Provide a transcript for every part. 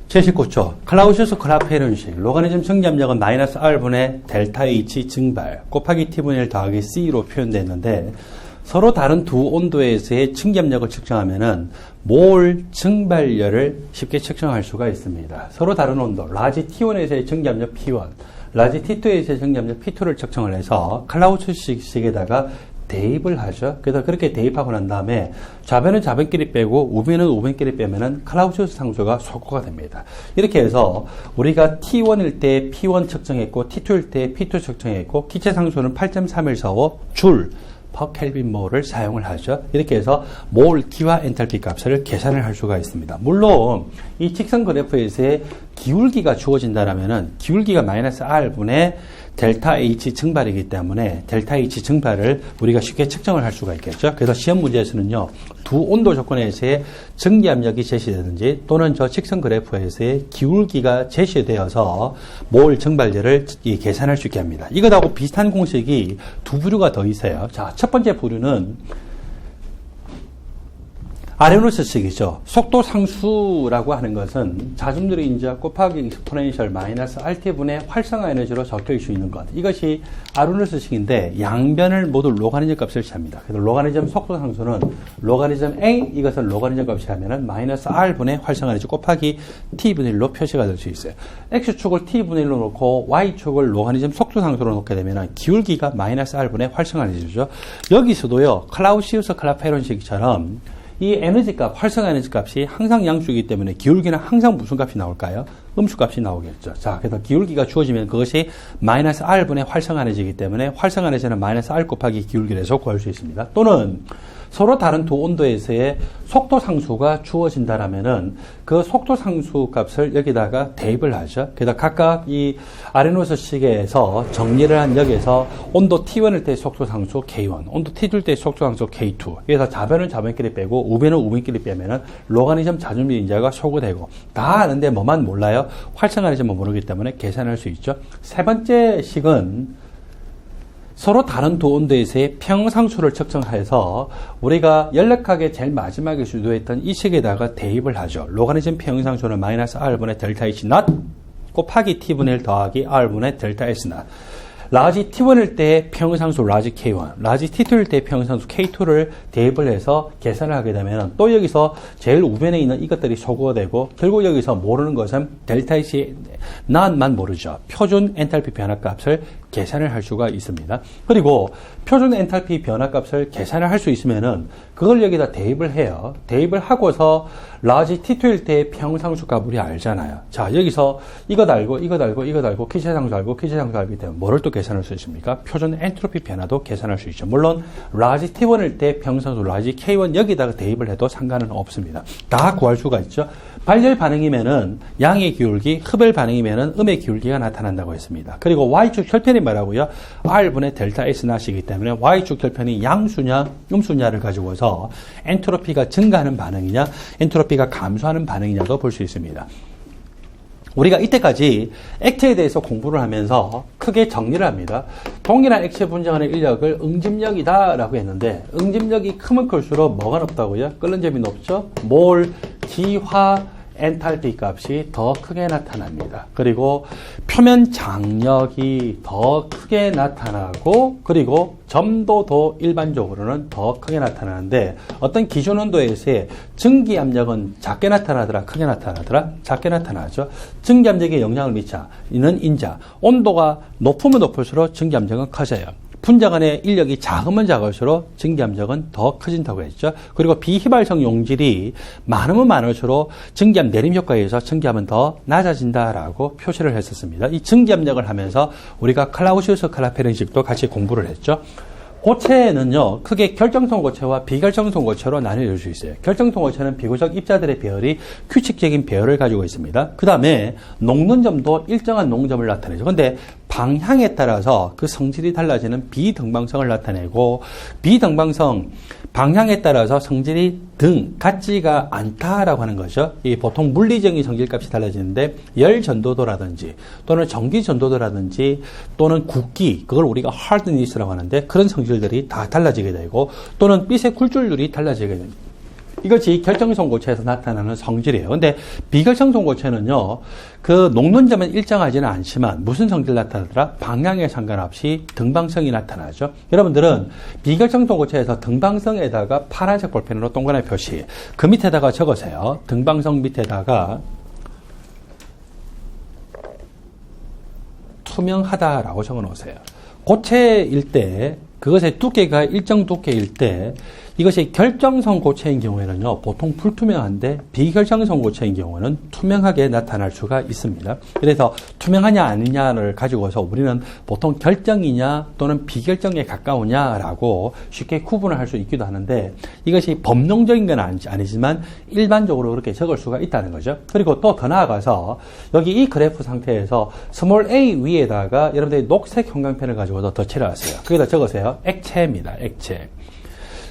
제19초 클라우시우스 클라페론식 로가리즘 증기압력은 마이너스 R분의 델타 H 증발 곱하기 T분의 1 더하기 C로 표현됐는데 서로 다른 두 온도에서의 증기압력을 측정하면은 몰 증발열을 쉽게 측정할 수가 있습니다. 서로 다른 온도 라지 T1에서의 증기압력 P1 라지 T2에서의 증기압력 P2를 측정을 해서 클라우시우스식에다가 대입을 하죠. 그래서 그렇게 대입하고 난 다음에 좌변은 좌변끼리 빼고 우변은 우변끼리 빼면은 클라우시우스 상수가 소거가 됩니다. 이렇게 해서 우리가 T1일 때 P1 측정했고 T2일 때 P2 측정했고 기체 상수는 8.3145 줄 per 켈빈 몰을 사용을 하죠. 이렇게 해서 몰 T와 엔탈피 값을 계산을 할 수가 있습니다. 물론 이 직선 그래프에서의 기울기가 주어진다라면은 기울기가 마이너스 R분의 델타 H 증발이기 때문에 델타 H 증발을 우리가 쉽게 측정을 할 수가 있겠죠. 그래서 시험 문제에서는요, 두 온도 조건에서의 증기압력이 제시되든지 또는 저 직선 그래프에서의 기울기가 제시되어서 몰 증발열을 계산할 수 있게 합니다. 이것하고 비슷한 공식이 두 부류가 더 있어요. 자, 첫 번째 부류는 아레노스식이죠. 속도 상수라고 하는 것은 자중률의 인자 곱하기 익스포넨셜 마이너스 RT분의 활성화 에너지로 적혀질 수 있는 것. 이것이 아레노스식인데 양변을 모두 로가리즘 값을 취합니다. 그래서 로가리즘 속도 상수는 로가리즘 A, 이것은 로가리즘 값이 하면은 마이너스 R분의 활성화 에너지 곱하기 T분의 1로 표시가 될 수 있어요. X축을 T분의 1로 놓고 Y축을 로가리즘 속도 상수로 놓게 되면은 기울기가 마이너스 R분의 활성화 에너지죠. 여기서도요, 클라우시우스 클라페론식처럼 이 에너지 값, 활성화 에너지 값이 항상 양수이기 때문에 기울기는 항상 무슨 값이 나올까요? 음수 값이 나오겠죠. 자, 그래서 기울기가 주어지면 그것이 마이너스 R분의 활성화 에너지이기 때문에 활성화 에너지는 마이너스 R 곱하기 기울기를 해서 구할 수 있습니다. 또는 서로 다른 두 온도에서의 속도 상수가 주어진다라면은 그 속도 상수 값을 여기다가 대입을 하죠. 그래서 각각 이 아레노스식에서 정리를 한 여기에서 온도 T1일 때 속도 상수 K1, 온도 T2일 때 속도 상수 K2. 그래서 좌변은 좌변끼리 빼고 우변은 우변끼리 빼면은 로가리즘 자중률 인자가 소거되고 다 아는데 뭐만 몰라요? 활성화 에너지만 모르기 때문에 계산할 수 있죠. 세 번째 식은 서로 다른 두 온도에서의 평상수를 측정해서 우리가 연락하게 제일 마지막에 주도했던 이 식에다가 대입을 하죠. 로가리즘 평상수는 마이너스 R분의 델타 H not 곱하기 T분의 1 더하기 R분의 델타 S not. 라지 T1일 때 평상수 라지 K1, 라지 T2일 때 평상수 K2를 대입을 해서 계산을 하게 되면 또 여기서 제일 우변에 있는 이것들이 소거되고 결국 여기서 모르는 것은 델타 H not만 모르죠. 표준 엔탈피 변화값을 계산을 할 수가 있습니다. 그리고 표준 엔탈피 변화값을 계산을 할 수 있으면은 그걸 여기다 대입을 해요. 대입을 하고서 라지 T2일 때 평상수 값 우리 알잖아요. 자, 여기서 이것 알고 기체상수 알고 기기 때문에 뭐를 또 계산할 수 있습니까? 표준 엔트로피 변화도 계산할 수 있죠. 물론 라지 T1일 때 평상수 라지 K1 여기다가 대입을 해도 상관은 없습니다. 다 구할 수가 있죠. 발열 반응이면은 양의 기울기, 흡열 반응이면은 음의 기울기가 나타난다고 했습니다. 그리고 Y축 혈편이 말하고요. R분의 델타 S 낫이기 때문에 Y축 혈편이 양수냐, 음수냐를 가지고서 엔트로피가 증가하는 반응이냐, 엔트로피가 감소하는 반응이냐도 볼 수 있습니다. 우리가 이때까지 액체에 대해서 공부를 하면서 크게 정리를 합니다. 동일한 액체 분자간의 인력을 응집력이다라고 했는데 응집력이 크면 클수록 뭐가 높다고요? 끓는 점이 높죠? 몰, 기화, 엔탈피 값이 더 크게 나타납니다. 그리고 표면 장력이 더 크게 나타나고 그리고 점도도 일반적으로는 더 크게 나타나는데 어떤 기준 온도에서의 증기압력은 작게 나타나더라, 크게 나타나더라, 작게 나타나죠. 증기압력에 영향을 미치는 인자. 온도가 높으면 높을수록 증기압력은 커져요. 분자 간의 인력이 작으면 작을수록 증기압력은 더 커진다고 했죠. 그리고 비휘발성 용질이 많으면 많을수록 증기압 내림 효과에 의해서 증기압은 더 낮아진다라고 표시를 했었습니다. 이 증기압력을 하면서 우리가 클라우시우스 클라페론식도 같이 공부를 했죠. 고체는요, 크게 결정성 고체와 비결정성 고체로 나뉘어질 수 있어요. 결정성 고체는 비교적 입자들의 배열이 규칙적인 배열을 가지고 있습니다. 그 다음에 녹는 점도 일정한 녹점을 나타내죠. 근데 방향에 따라서 그 성질이 달라지는 비등방성을 나타내고 비등방성 방향에 따라서 성질이 같지가 않다라고 하는 거죠. 이 보통 물리적인 성질값이 달라지는데 열 전도도라든지 또는 전기 전도도라든지 또는 굵기, 그걸 우리가 하드니스라고 하는데 그런 성질들이 다 달라지게 되고 또는 빛의 굴절률이 달라지게 됩니다. 이것이 결정성 고체에서 나타나는 성질이에요. 근데 비결정성 고체는요, 그 녹는 점은 일정하지는 않지만 무슨 성질 나타나더라? 방향에 상관없이 등방성이 나타나죠. 여러분들은 비결정성 고체에서 등방성에다가 파란색 볼펜으로 동그라미 표시, 그 밑에다가 적으세요. 등방성 밑에다가 투명하다라고 적어 놓으세요. 고체일 때, 그것의 두께가 일정 두께일 때, 이것이 결정성 고체인 경우에는요, 보통 불투명한데 비결정성 고체인 경우는 투명하게 나타날 수가 있습니다. 그래서 투명하냐 아니냐를 가지고서 우리는 보통 결정이냐 또는 비결정에 가까우냐라고 쉽게 구분을 할 수 있기도 하는데, 이것이 법령적인 건 아니지만 일반적으로 그렇게 적을 수가 있다는 거죠. 그리고 또 더 나아가서 여기 이 그래프 상태에서 스몰 a 위에다가 여러분들이 녹색 형광펜을 가지고서 덧칠을 하세요. 거기다 적으세요. 액체입니다. 액체.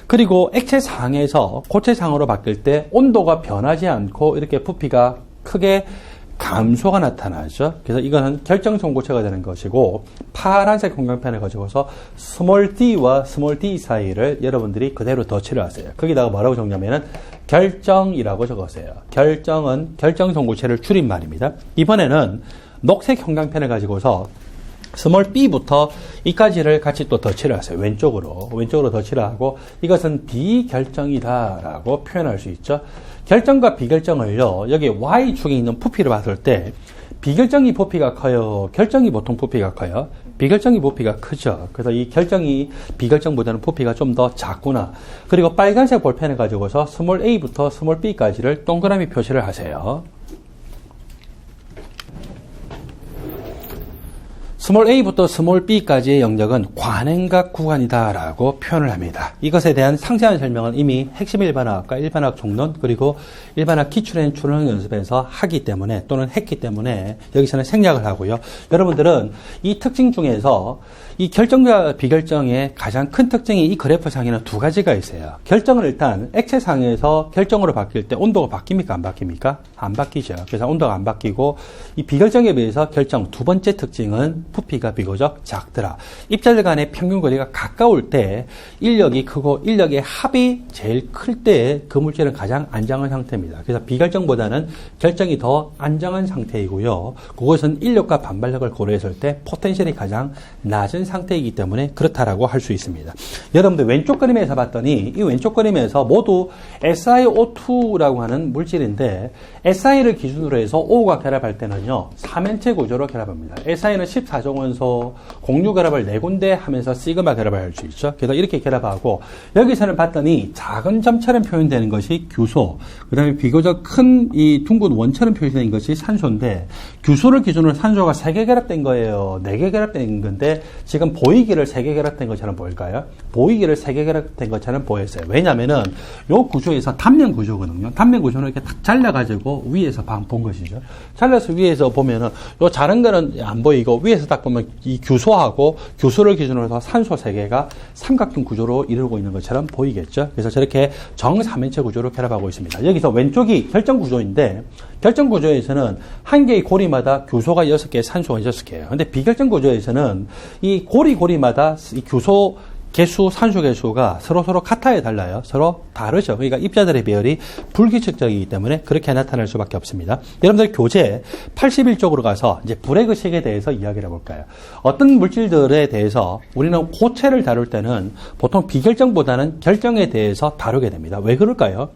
그리고 액체상에서 고체상으로 바뀔 때 온도가 변하지 않고 이렇게 부피가 크게 감소가 나타나죠. 그래서 이거는 결정성 고체가 되는 것이고, 파란색 형광펜을 가지고서 스몰 d와 스몰 d 사이를 여러분들이 그대로 덧칠을 하세요. 거기다가 뭐라고 적냐면은 결정이라고 적으세요. 결정은 결정성 고체를 줄인 말입니다. 이번에는 녹색 형광펜을 가지고서 스몰 b부터 이까지를 같이 또 덧칠을 하세요. 왼쪽으로 덧칠을 하고, 이것은 비결정이다라고 표현할 수 있죠. 결정과 비결정을요, 여기 Y축에 있는 부피를 봤을 때, 비결정이 부피가 커요? 결정이 보통 부피가 커요? 비결정이 부피가 크죠. 그래서 이 결정이 비결정보다는 부피가 좀 더 작구나. 그리고 빨간색 볼펜을 가지고서 스몰 a부터 스몰 b까지를 동그라미 표시를 하세요. 스몰 a부터 스몰 b까지의 영역은 관행각 구간이다라고 표현을 합니다. 이것에 대한 상세한 설명은 이미 핵심 일반화학과 일반화학 총론, 그리고 일반화학 기출행 출력 연습에서 하기 때문에, 또는 했기 때문에 여기서는 생략을 하고요. 여러분들은 이 특징 중에서 이 결정과 비결정의 가장 큰 특징이 이 그래프상에는 두 가지가 있어요. 결정은 일단 액체상에서 결정으로 바뀔 때 온도가 바뀝니까? 안 바뀝니까? 안 바뀌죠. 그래서 온도가 안 바뀌고, 이 비결정에 비해서 결정 두 번째 특징은 부피가 비교적 작더라. 입자들 간의 평균 거리가 가까울 때 인력이 크고, 인력의 합이 제일 클 때 그 물질은 가장 안정한 상태입니다. 그래서 비결정보다는 결정이 더 안정한 상태이고요. 그것은 인력과 반발력을 고려했을 때 포텐셜이 가장 낮은 상태이기 때문에 그렇다라고 할 수 있습니다. 여러분들 왼쪽 그림에서 봤더니, 이 왼쪽 그림에서 모두 SiO2라고 하는 물질인데, Si를 기준으로 해서 O가 결합할 때는요, 3연체 구조로 결합합니다. Si는 14정원소, 공유 결합을 4군데 하면서 시그마 결합을 할 수 있죠. 그래서 이렇게 결합하고, 여기서는 봤더니 작은 점처럼 표현되는 것이 규소, 그 다음에 비교적 큰 이 둥근 원처럼 표시된 것이 산소인데, 규소를 기준으로 산소가 3개 결합된 거예요? 4개 결합된 건데, 지금 보이기를 3개 결합된 것처럼 보일까요? 보이기를 3개 결합된 것처럼 보였어요. 왜냐면은 요 구조에서 단면 구조거든요. 단면 구조는 이렇게 탁 잘라가지고 위에서 본 것이죠. 잘라서 위에서 보면은 요 자른 거는 안 보이고, 위에서 딱 보면 이 규소하고 규소를 기준으로 해서 산소 3개가 삼각형 구조로 이루고 있는 것처럼 보이겠죠. 그래서 저렇게 정삼연체 구조로 결합하고 있습니다. 여기서 왼쪽이 결정 구조인데, 결정 구조에서는 한 개의 고리마다 규소가 6개, 산소가 6개예요. 근데 비결정 구조에서는 이 고리마다 이 규소 개수, 산소 개수가 서로 같아야 달라요. 서로 다르죠. 그러니까 입자들의 배열이 불규칙적이기 때문에 그렇게 나타날 수밖에 없습니다. 여러분들 교재 81쪽으로 가서 이제 브래그식에 대해서 이야기를 해볼까요? 어떤 물질들에 대해서 우리는 고체를 다룰 때는 보통 비결정보다는 결정에 대해서 다루게 됩니다. 왜 그럴까요?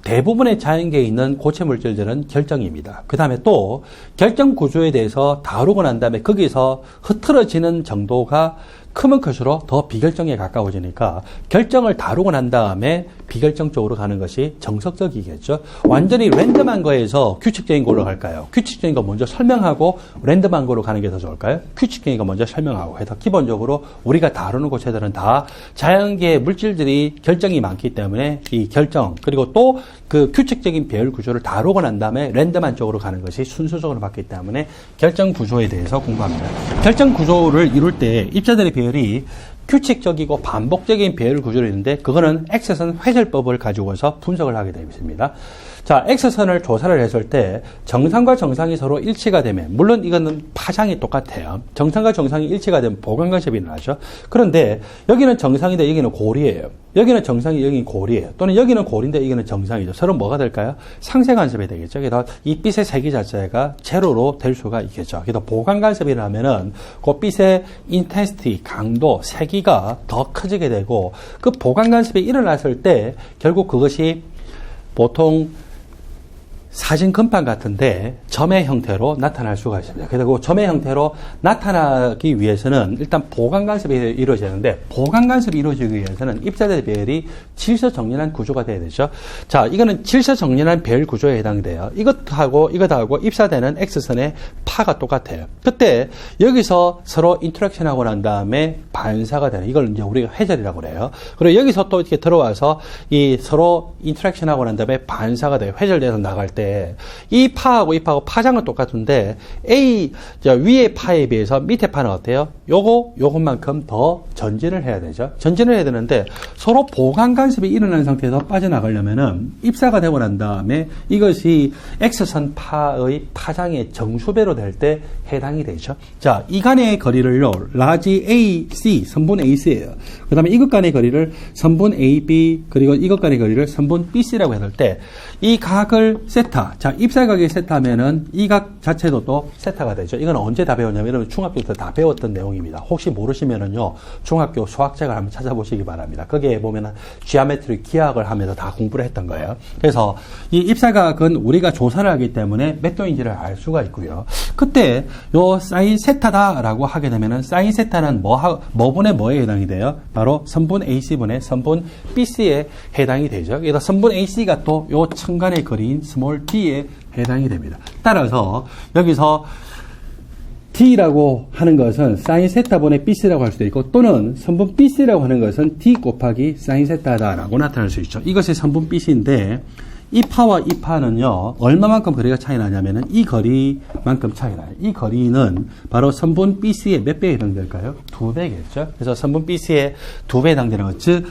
대부분의 자연계에 있는 고체 물질들은 결정입니다. 그 다음에 또 결정 구조에 대해서 다루고 난 다음에 거기서 흐트러지는 정도가 크면 클수록 더 비결정에 가까워지니까 결정을 다루고 난 다음에 비결정 쪽으로 가는 것이 정석적이겠죠. 완전히 랜덤한 거에서 규칙적인 걸로 갈까요? 규칙적인 거 먼저 설명하고 랜덤한 거로 가는 게 더 좋을까요? 규칙적인 거 먼저 설명하고 해서 기본적으로 우리가 다루는 고체들은 다 자연계의 물질들이 결정이 많기 때문에 이 결정, 그리고 또 그 규칙적인 배열 구조를 다루고 난 다음에 랜덤한 쪽으로 가는 것이 순서적으로 맞기 때문에 결정 구조에 대해서 공부합니다. 결정 구조를 이룰 때 입자들의 배열이 규칙적이고 반복적인 배열 구조를 있는데, 그거는 X선 회절법을 가지고서 분석을 하게 되어 있습니다. 자, X선을 조사를 했을 때 정상과 정상이 서로 일치가 되면, 물론 이거는 파장이 똑같아요. 정상과 정상이 일치가 되면 보강간섭이 일어나죠. 그런데 여기는 정상인데 여기는 고리예요. 여기는 정상이, 여기는 골이에요. 또는 여기는 골인데 여기는 정상이죠. 서로 뭐가 될까요? 상쇄 간섭이 되겠죠. 그래서 이 빛의 세기 자체가 제로로 될 수가 있겠죠. 그래서 보강 간섭이라면은 그 빛의 인텐시티, 강도, 세기가 더 커지게 되고 그 보강 간섭이 일어났을 때 결국 그것이 보통 사진 건판 같은데 점의 형태로 나타날 수가 있습니다. 그리고 점의 형태로 나타나기 위해서는 일단 보강 간섭이 이루어지는데 보강 간섭이 이루어지기 위해서는 입자들의 배열이 질서정연한 구조가 돼야 되죠. 자, 이거는 질서정연한 배열 구조에 해당이 돼요. 이것하고 입사되는 X선의 파가 똑같아요. 그때 여기서 서로 인터랙션하고 난 다음에 반사가 되는 이걸 이제 우리가 회절이라고 그래요. 그리고 여기서 또 이렇게 들어와서 이 서로 인터랙션하고 난 다음에 반사가 돼요. 회절돼서 나갈 때 이 파하고 이 파하고 파장은 똑같은데 위의 파에 비해서 밑에 파는 어때요? 요것만큼 더 전진을 해야 되죠. 전진을 해야 되는데 서로 보강 간섭이 일어난 상태에서 빠져나가려면은 입사가 되고 난 다음에 이것이 X선 파의 파장의 정수배로 될 때 해당이 되죠. 자, 이 간의 거리를요, 라지 AC, 선분 AC예요. 그 다음에 이것 간의 거리를 선분 AB, 그리고 이것 간의 거리를 선분 BC라고 했을 때, 이 각을 세타, 자, 입사각이 세타면은 이 각 자체도 또 세타가 되죠. 이건 언제 다 배웠냐면, 여러분 중학교 때 다 배웠던 내용입니다. 혹시 모르시면은요, 중학교 수학책을 한번 찾아보시기 바랍니다. 거기에 보면은 지오메트리 기하학을 하면서 다 공부를 했던 거예요. 그래서 이 입사각은 우리가 조사를 하기 때문에 몇 도인지를 알 수가 있고요. 그때 요 사인 세타다라고 하게 되면은 사인 세타는 뭐분의 뭐에 해당이 돼요? 바로 선분 AC분의 선분 BC에 해당이 되죠. 그래서 선분 AC가 또 요 천간의 거리인 스몰 d에 해당이 됩니다. 따라서 여기서 D라고 하는 것은 사인 세타분의 BC라고 할 수도 있고 또는 선분 BC라고 하는 것은 D 곱하기 사인 세타다라고 나타날 수 있죠. 이것이 선분 BC인데 이 파와 이 파는요, 얼마만큼 거리가 차이 나냐면은 이 거리만큼 차이 나요. 이 거리는 바로 선분 BC의 몇 배에 해당될까요? 2배겠죠. 그래서 선분 BC의 2배에 해당되는 것, 즉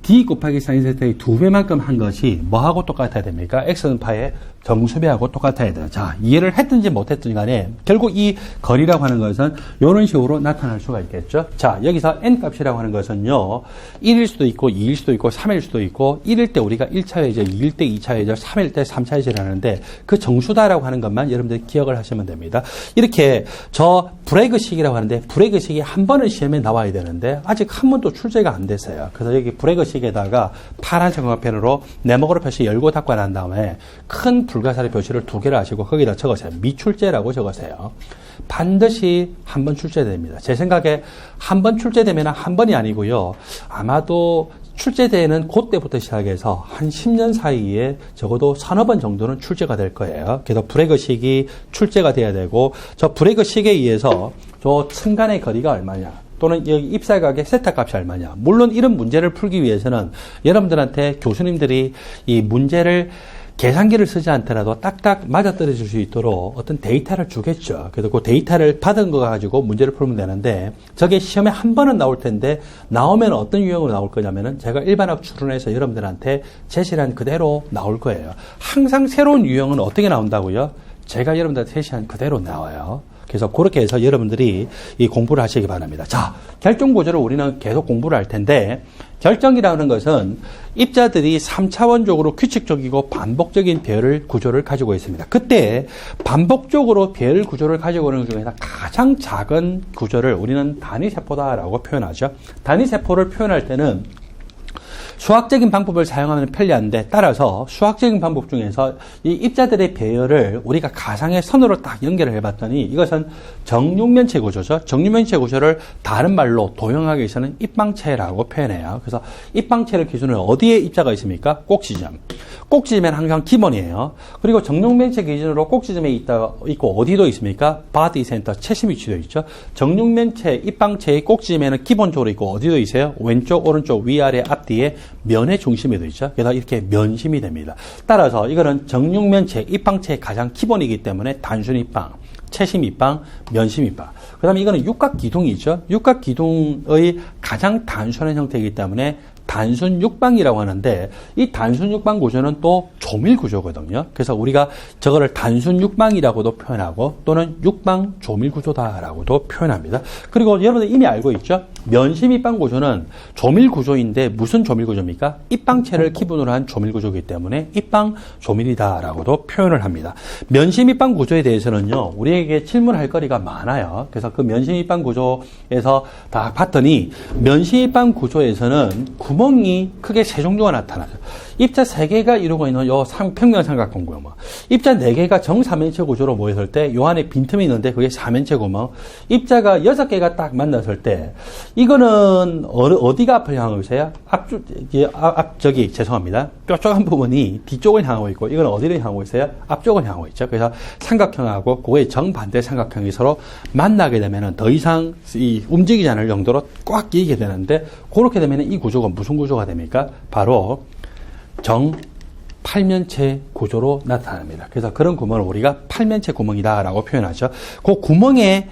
D 곱하기 사인 세타의 2배만큼 한 것이 뭐하고 똑같아야 됩니까? X선파의 정수배하고 똑같아야 돼요. 자, 이해를 했든지 못했든지 간에 결국 이 거리라고 하는 것은 이런 식으로 나타날 수가 있겠죠. 자, 여기서 N값이라고 하는 것은요, 1일 수도 있고 2일 수도 있고 3일 수도 있고 1일 때 우리가 1차 회절, 2일 때 2차 회절, 3일 때 3차 회절을 하는데 그 정수다라고 하는 것만 여러분들이 기억을 하시면 됩니다. 이렇게 저 브레이크식이라고 하는데 브레이크식이 한 번은 시험에 나와야 되는데 아직 한 번도 출제가 안 됐어요. 그래서 여기 브레이크식에다가 파란 정화펜으로 네모그로 표시 열고 닫고 난 다음에 큰 불가사리 표시를 2개를 하시고 거기다 적으세요. 미출제라고 적으세요. 반드시 한 번 출제됩니다. 제 생각에 한 번 출제되면 한 번이 아니고요. 아마도 출제되는 그때부터 시작해서 한 10년 사이에 적어도 서너 번 정도는 출제가 될 거예요. 그래서 브레이크식이 출제가 돼야 되고 저 브레이크식에 의해서 저 층간의 거리가 얼마냐 또는 여기 입사각의 세타 값이 얼마냐. 물론 이런 문제를 풀기 위해서는 여러분들한테 교수님들이 이 문제를 계산기를 쓰지 않더라도 딱딱 맞아떨어질 수 있도록 어떤 데이터를 주겠죠. 그래서 그 데이터를 받은 거 가지고 문제를 풀면 되는데 저게 시험에 한 번은 나올 텐데 나오면 어떤 유형으로 나올 거냐면은 제가 일반학 추론해서 여러분들한테 제시한 그대로 나올 거예요. 항상 새로운 유형은 어떻게 나온다고요? 제가 여러분들한테 제시한 그대로 나와요. 그래서 그렇게 해서 여러분들이 이 공부를 하시기 바랍니다. 자, 결정 구조를 우리는 계속 공부를 할 텐데 결정이라는 것은 입자들이 3차원적으로 규칙적이고 반복적인 배열 구조를 가지고 있습니다. 그때 반복적으로 배열 구조를 가지고 있는 중에서 가장 작은 구조를 우리는 단위세포다라고 표현하죠. 단위세포를 표현할 때는 수학적인 방법을 사용하면 편리한데 따라서 수학적인 방법 중에서 이 입자들의 배열을 우리가 가상의 선으로 딱 연결을 해봤더니 이것은 정육면체 구조죠. 정육면체 구조를 다른 말로 도형하기 위해서는 입방체라고 표현해요. 그래서 입방체를 기준으로 어디에 입자가 있습니까? 꼭지점. 꼭지점에는 항상 기본이에요. 그리고 정육면체 기준으로 꼭지점에 있고 어디도 있습니까? 바디 센터, 채심 위치도 있죠. 정육면체, 입방체의 꼭지점에는 기본적으로 있고 어디도 있어요? 왼쪽, 오른쪽, 위아래, 앞뒤에 면의 중심에도 있죠. 그래서 이렇게 면심이 됩니다. 따라서 이거는 정육면체, 입방체의 가장 기본이기 때문에 단순 입방, 채심 입방, 면심 입방. 그 다음에 이거는 육각기둥이 있죠. 육각기둥의 가장 단순한 형태이기 때문에 단순 육방이라고 하는데 이 단순 육방 구조는 또 조밀 구조거든요. 그래서 우리가 저거를 단순 육방이라고도 표현하고 또는 육방 조밀 구조다라고도 표현합니다. 그리고 여러분들 이미 알고 있죠? 면심 입방 구조는 조밀 구조인데 무슨 조밀 구조입니까? 입방체를 기본으로 한 조밀 구조이기 때문에 입방 조밀이다라고도 표현을 합니다. 면심 입방 구조에 대해서는요, 우리에게 질문할 거리가 많아요. 그래서 그 면심 입방 구조에서 다 봤더니 면심 입방 구조에서는 구멍이 크게 세 종류가 나타나죠. 입자 3개가 이루고 있는 요 평면 삼각형 구멍. 입자 4개가 정사면체 구조로 모였을 때 요 안에 빈틈이 있는데 그게 사면체 구멍. 입자가 6개가 딱 만났을 때 이거는 어디가 앞을 향하고 있어요? 죄송합니다. 뾰족한 부분이 뒤쪽을 향하고 있고 이건 어디를 향하고 있어요? 앞쪽을 향하고 있죠. 그래서 삼각형하고 그거의 정반대 삼각형이 서로 만나게 되면 더 이상 움직이지 않을 정도로 꽉 끼게 되는데 그렇게 되면 이 구조가 무슨 구조가 됩니까? 바로 팔면체 구조로 나타납니다. 그래서 그런 구멍을 우리가 팔면체 구멍이다라고 표현하죠. 그 구멍의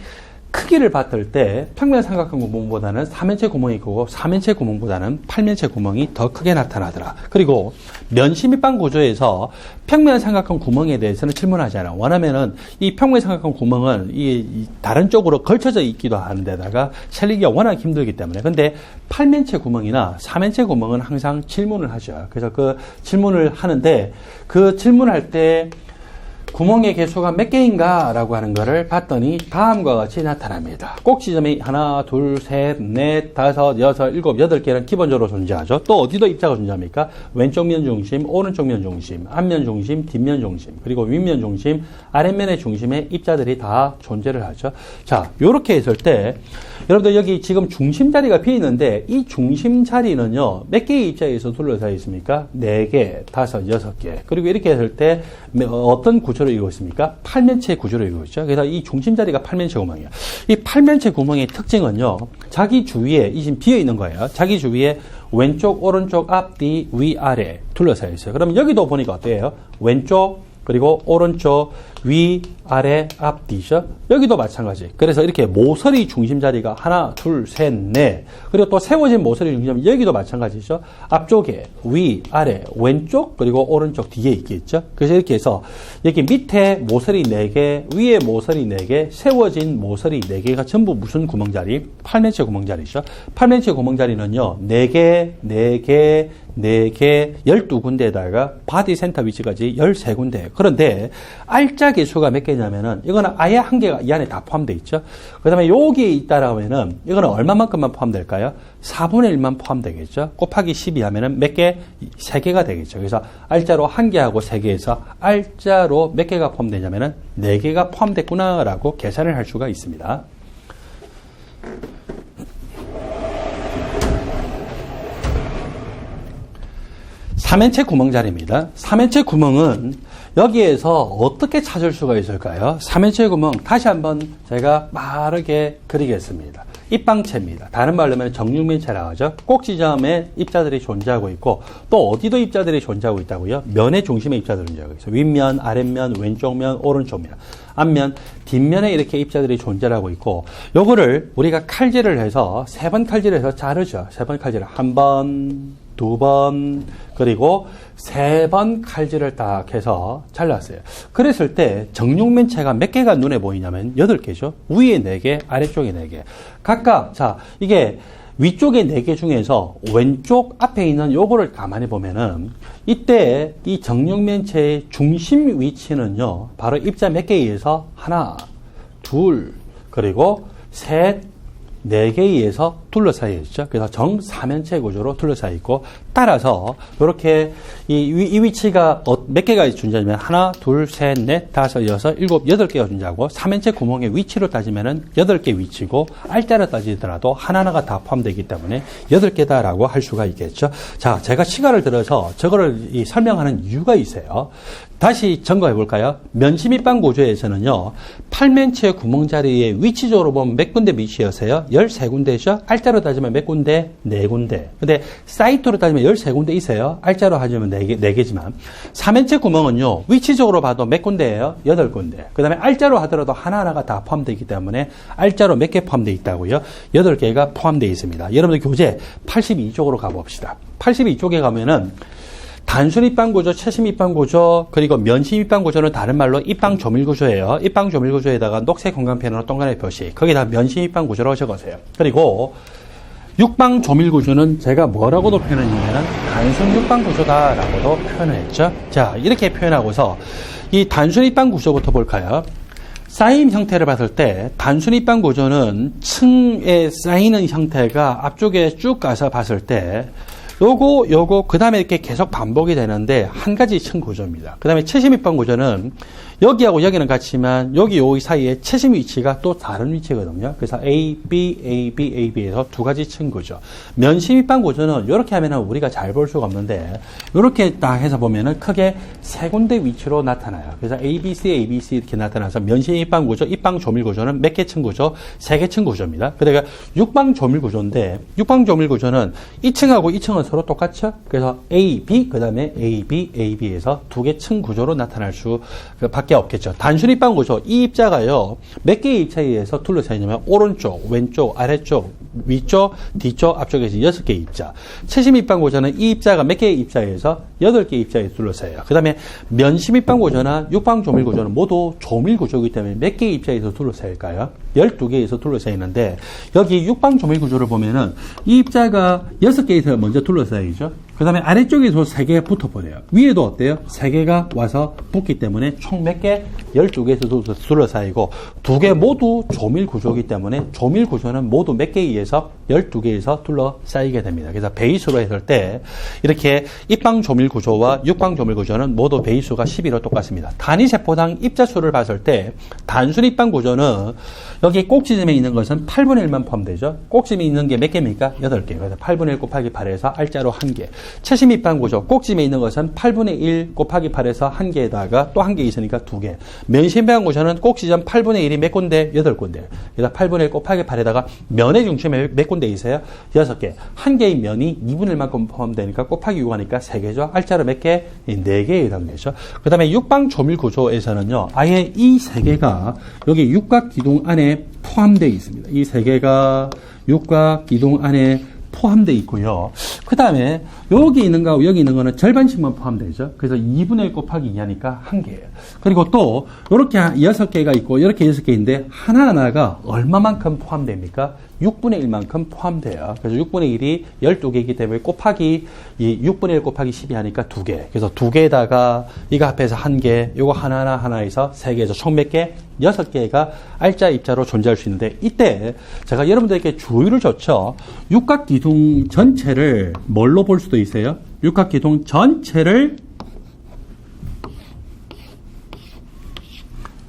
크기를 봤을 때 평면 삼각형 구멍보다는 사면체 구멍이 크고 사면체 구멍보다는 팔면체 구멍이 더 크게 나타나더라. 그리고 면심 입방 구조에서 평면 삼각형 구멍에 대해서는 질문하지 않아. 왜냐면은 이 평면 삼각형 구멍은 이 다른 쪽으로 걸쳐져 있기도 하는데다가 살리기가 워낙 힘들기 때문에. 근데 팔면체 구멍이나 사면체 구멍은 항상 질문을 하죠. 그래서 그 질문을 하는데 그 질문할 때 구멍의 개수가 몇 개인가 라고 하는 거를 봤더니 다음과 같이 나타납니다. 꼭 지점이 하나, 둘, 셋, 넷, 다섯, 여섯, 일곱, 여덟 개는 기본적으로 존재하죠. 또 어디도 입자가 존재합니까? 왼쪽 면 중심, 오른쪽 면 중심, 앞면 중심, 뒷면 중심, 그리고 윗면 중심, 아랫면의 중심에 입자들이 다 존재를 하죠. 자, 요렇게 했을 때 여러분들 여기 지금 중심 자리가 비어 있는데 이 중심 자리는요, 몇 개의 입자에서 둘러싸여 있습니까? 4개, 5, 6개. 그리고 이렇게 했을 때 어떤 구조를 이루고 있습니까? 팔면체 구조를 이루고 있죠. 그래서 이 중심 자리가 팔면체 구멍이에요. 이 팔면체 구멍의 특징은요, 자기 주위에 이 지금 비어 있는 거예요. 자기 주위에 왼쪽, 오른쪽, 앞, 뒤, 위, 아래 둘러싸여 있어요. 그럼 여기도 보니까 어때요? 왼쪽, 그리고 오른쪽, 위, 아래, 앞, 뒤죠. 여기도 마찬가지. 그래서 이렇게 모서리 중심 자리가 하나, 둘, 셋, 넷. 그리고 또 세워진 모서리 중심 여기도 마찬가지죠. 앞쪽에 위, 아래, 왼쪽, 그리고 오른쪽 뒤에 있겠죠. 그래서 이렇게 해서 여기 밑에 모서리 4개, 위에 모서리 4개, 세워진 모서리 4개가 전부 무슨 구멍자리? 팔면체 구멍자리죠. 팔면체 구멍자리는요, 4개, 4개, 4개, 12군데에다가 바디 센터 위치까지 13군데. 그런데 알짜 개수가 몇 개냐면은 이거는 아예 한 개가 이 안에 다 포함되어 있죠. 그 다음에 여기에 있다라고 하면은 이거는 얼마만큼만 포함될까요? 4분의 1만 포함되겠죠. 곱하기 12 하면은 몇 개? 3개가 되겠죠. 그래서 알짜로 1개하고 3개에서 알짜로 몇 개가 포함되냐면은 4개가 포함됐구나라고 계산을 할 수가 있습니다. 사면체 구멍 자리입니다. 사면체 구멍은 여기에서 어떻게 찾을 수가 있을까요? 사면체 구멍 다시 한번 제가 빠르게 그리겠습니다. 입방체입니다. 다른 말로 하면 정육면체라고 하죠. 꼭 지점에 입자들이 존재하고 있고 또 어디도 입자들이 존재하고 있다고요? 면의 중심에 입자들이 존재하고 있어요. 윗면, 아랫면, 왼쪽면, 오른쪽면, 앞면, 뒷면에 이렇게 입자들이 존재하고 있고 요거를 우리가 칼질을 해서 3번 칼질해서 자르죠. 3번 칼질을 1번, 2번, 그리고 3번 칼질을 딱 해서 잘랐어요. 그랬을 때 정육면체가 몇 개가 눈에 보이냐면 8개죠. 위에 4개, 아래쪽에 4개. 각각, 자, 이게 위쪽에 4개 중에서 왼쪽 앞에 있는 요거를 가만히 보면은 이때 이 정육면체의 중심 위치는요, 바로 입자 몇 개에 의해서 하나, 둘, 그리고 셋, 4개에 의해서 둘러싸여 있죠. 그래서 정사면체 구조로 둘러싸여 있고, 따라서 이렇게 이 위치가 몇 개가 존재하냐면 하나, 둘, 셋, 넷, 다섯, 여섯, 일곱, 8개가 존재하고, 사면체 구멍의 위치로 따지면은 8개 위치고, 알짜로 따지더라도 하나하나가 다 포함되기 때문에 8개다라고 할 수가 있겠죠. 자, 제가 시간을 들어서 저거를 설명하는 이유가 있어요. 다시 점검해 볼까요? 면심 입방 구조에서는요, 팔면체 구멍 자리에 위치적으로 보면 몇 군데 위치였어요? 13군데죠? 알자로 따지면 몇 군데? 4군데. 근데 사이트로 따지면 13군데 있어요. 알자로 하자면 4개지만. 3행체 구멍은요, 위치적으로 봐도 몇 군데예요? 8군데. 그 다음에 알자로 하더라도 하나하나가 다 포함되어 있기 때문에 알자로 몇 개 포함되어 있다고요? 8개가 포함되어 있습니다. 여러분들 교재 82쪽으로 가봅시다. 82쪽에 가면은 단순 입방 구조, 최심 입방 구조, 그리고 면심 입방 구조는 다른 말로 입방 조밀 구조예요. 입방 조밀 구조에다가 녹색 공간펜으로 동그라미 표시. 거기다 면심 입방 구조라고 적으세요. 그리고 육방 조밀 구조는 제가 뭐라고도 표현했냐면 단순 육방 구조다라고도 표현을 했죠. 자, 이렇게 표현하고서 이 단순 입방 구조부터 볼까요? 쌓임 형태를 봤을 때 단순 입방 구조는 층에 쌓이는 형태가 앞쪽에 쭉 가서 봤을 때 요거, 그 다음에 이렇게 계속 반복이 되는데, 한 가지 층 구조입니다. 그 다음에 최심 입방 구조는, 여기하고 여기는 같지만, 여기 사이에 최심 위치가 또 다른 위치거든요. 그래서 A, B, A, B, A, B에서 두 가지 층 구조. 면심 입방 구조는 이렇게 하면은 우리가 잘 볼 수가 없는데, 이렇게 딱 해서 보면은 크게 세 군데 위치로 나타나요. 그래서 A, B, C, A, B, C 이렇게 나타나서 면심 입방 구조, 입방 조밀 구조는 몇 개 층 구조? 3개 층 구조입니다. 그러니까 육방 조밀 구조인데, 육방 조밀 구조는 2층하고 2층은 서로 똑같죠? 그래서 A, B, 그 다음에 A, B, A, B에서 두 개 층 구조로 나타날 수 밖에 없겠죠. 단순 입방 구조, 이 입자가요, 몇 개의 입자에 의해서 둘러싸여 있냐면, 오른쪽, 왼쪽, 아래쪽, 위쪽, 뒤쪽, 앞쪽에서 6개의 입자. 최심 입방 구조는 이 입자가 몇 개의 입자에 의해서 8개의 입자에 둘러싸여요. 그 다음에 면심 입방 구조나 육방 조밀 구조는 모두 조밀 구조이기 때문에 몇 개의 입자에서 둘러싸일까요? 12개에서 둘러싸이는데, 여기 육방 조밀 구조를 보면은 이 입자가 6개에서 먼저 둘러싸이죠. 그 다음에 아래쪽에서 3개 붙어버려요. 위에도 어때요? 3개가 와서 붙기 때문에 총 몇 개? 12개에서 둘러싸이고 2개 모두 조밀 구조이기 때문에 조밀 구조는 모두 몇 개에 의해서 12개에서 둘러싸이게 됩니다. 그래서 배수로 했을 때 이렇게 입방 조밀 구조와 육방 조밀 구조는 모두 배수가 12로 똑같습니다. 단위 세포당 입자 수를 봤을 때 단순 입방 구조는 여기 꼭지점에 있는 것은 8분의 1만 포함되죠. 꼭지점에 있는 게 몇 개입니까? 8개. 그래서 8분의 1 곱하기 8에서 알자로 1개. 최심 입방 구조, 꼭지점에 있는 것은 8분의 1 곱하기 8에서 1개에다가 또 1개 있으니까 2개. 면심 입방 구조는 꼭지점 8분의 1이 몇 군데? 8군데. 그래서 8분의 1 곱하기 8에다가 면의 중심에 몇 군데 있어요? 6개. 한 개의 면이 2분의 1만큼 포함되니까 곱하기 6하니까 3개죠. 알자로 몇 개? 4개에 해당되죠. 그 다음에 육방 조밀 구조에서는요, 아예 이 3개가 여기 육각 기둥 안에 포함되어 있습니다. 이 3개가 육각 기둥 안에 포함되어 있고요. 그 다음에 여기 있는 거하고 여기 있는 거는 절반씩만 포함되죠. 그래서 2분의 1 곱하기 2하니까 1개예요. 그리고 또 이렇게 6개가 있고 이렇게 6개인데 하나하나가 얼마만큼 포함됩니까? 6분의 1만큼 포함돼요. 그래서 6분의 1이 12개이기 때문에 곱하기 이 6분의 1 곱하기 12 하니까 2개. 그래서 2개에다가 이거 합해서 1개, 이거 하나에서 3개에서 총 몇 개? 6개가 알자 입자로 존재할 수 있는데 이때 제가 여러분들에게 주의를 줬죠. 육각기둥 전체를 뭘로 볼 수도 있어요? 육각기둥 전체를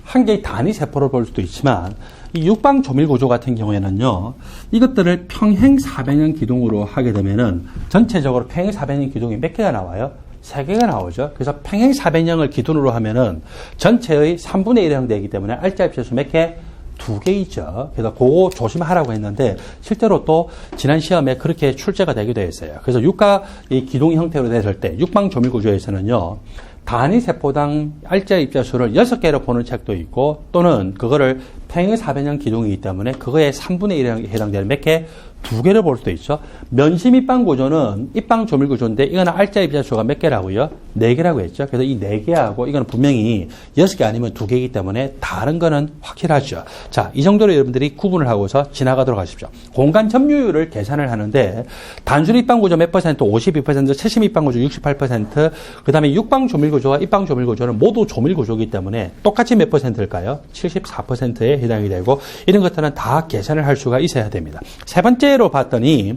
한 개의 단위 세포로 볼 수도 있지만 이 육방 조밀 구조 같은 경우에는요, 이것들을 평행 4변형 기둥으로 하게 되면은 전체적으로 평행 4변형 기둥이 몇 개가 나와요? 3개가 나오죠. 그래서 평행 4변형을 기준으로 하면은 전체의 3분의 1에 해당되기 때문에 알자 입자수 몇 개? 2개 있죠. 그래서 그거 조심하라고 했는데 실제로 또 지난 시험에 그렇게 출제가 되기도 했어요. 그래서 육각 이 기둥 형태로 됐을 때 육방 조밀 구조에서는요, 단위 세포당 알자 입자수를 6개로 보는 책도 있고 또는 그거를 평행 4변형 기둥이기 때문에 그거의 3분의 1에 해당되는 몇 개? 2개를 볼 수도 있죠. 면심 입방 구조는 입방 조밀 구조인데 이거는 알자 입자수가 몇 개라고요? 4개라고 했죠. 그래서 이 4개하고 이거는 분명히 6개 아니면 2개이기 때문에 다른 거는 확실하죠. 자, 이 정도로 여러분들이 구분을 하고서 지나가도록 하십시오. 공간 점유율을 계산을 하는데 단순 입방 구조 몇 퍼센트? 52%, 최심 입방 구조 68%, 그 다음에 육방 조밀 구조와 입방 조밀 구조는 모두 조밀 구조이기 때문에 똑같이 몇 퍼센트일까요? 74%에 해당이 되고 이런 것들은 다 계산을 할 수가 있어야 됩니다. 세 번째로 봤더니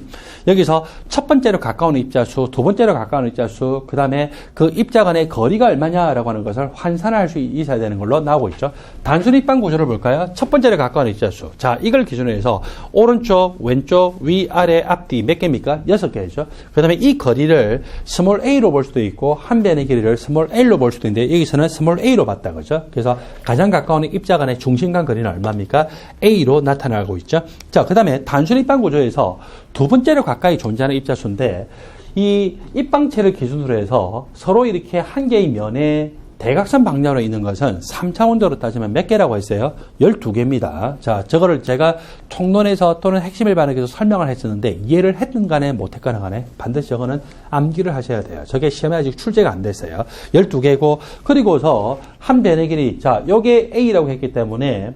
여기서 첫 번째로 가까운 입자수, 두 번째로 가까운 입자수, 그 다음에 그 입자 간의 거리가 얼마냐라고 하는 것을 환산할 수 있어야 되는 걸로 나오고 있죠. 단순 입방 구조를 볼까요? 첫 번째로 가까운 입자수. 자, 이걸 기준으로 해서 오른쪽, 왼쪽, 위, 아래, 앞뒤 몇 개입니까? 6개죠. 그 다음에 이 거리를 스몰 a로 볼 수도 있고 한 변의 길이를 스몰 l로 볼 수도 있는데 여기서는 스몰 a로 봤다 그죠? 그래서 가장 가까운 입자 간의 중심 간 거리는 얼마입니까? A로 나타나고 있죠. 자, 그 다음에 단순 입방 구조에서 두 번째로 가까이 존재하는 입자수인데 이 입방체를 기준으로 해서 서로 이렇게 한 개의 면에 대각선 방향으로 있는 것은 3차원적으로 따지면 몇 개라고 했어요? 12개입니다. 자, 저거를 제가 총론에서 또는 핵심 일반에서 설명을 했었는데 이해를 했든 간에 못했거나 간에 반드시 저거는 암기를 하셔야 돼요. 저게 시험에 아직 출제가 안 됐어요. 12개고 그리고서 한 변의 길이 자, 요게 A라고 했기 때문에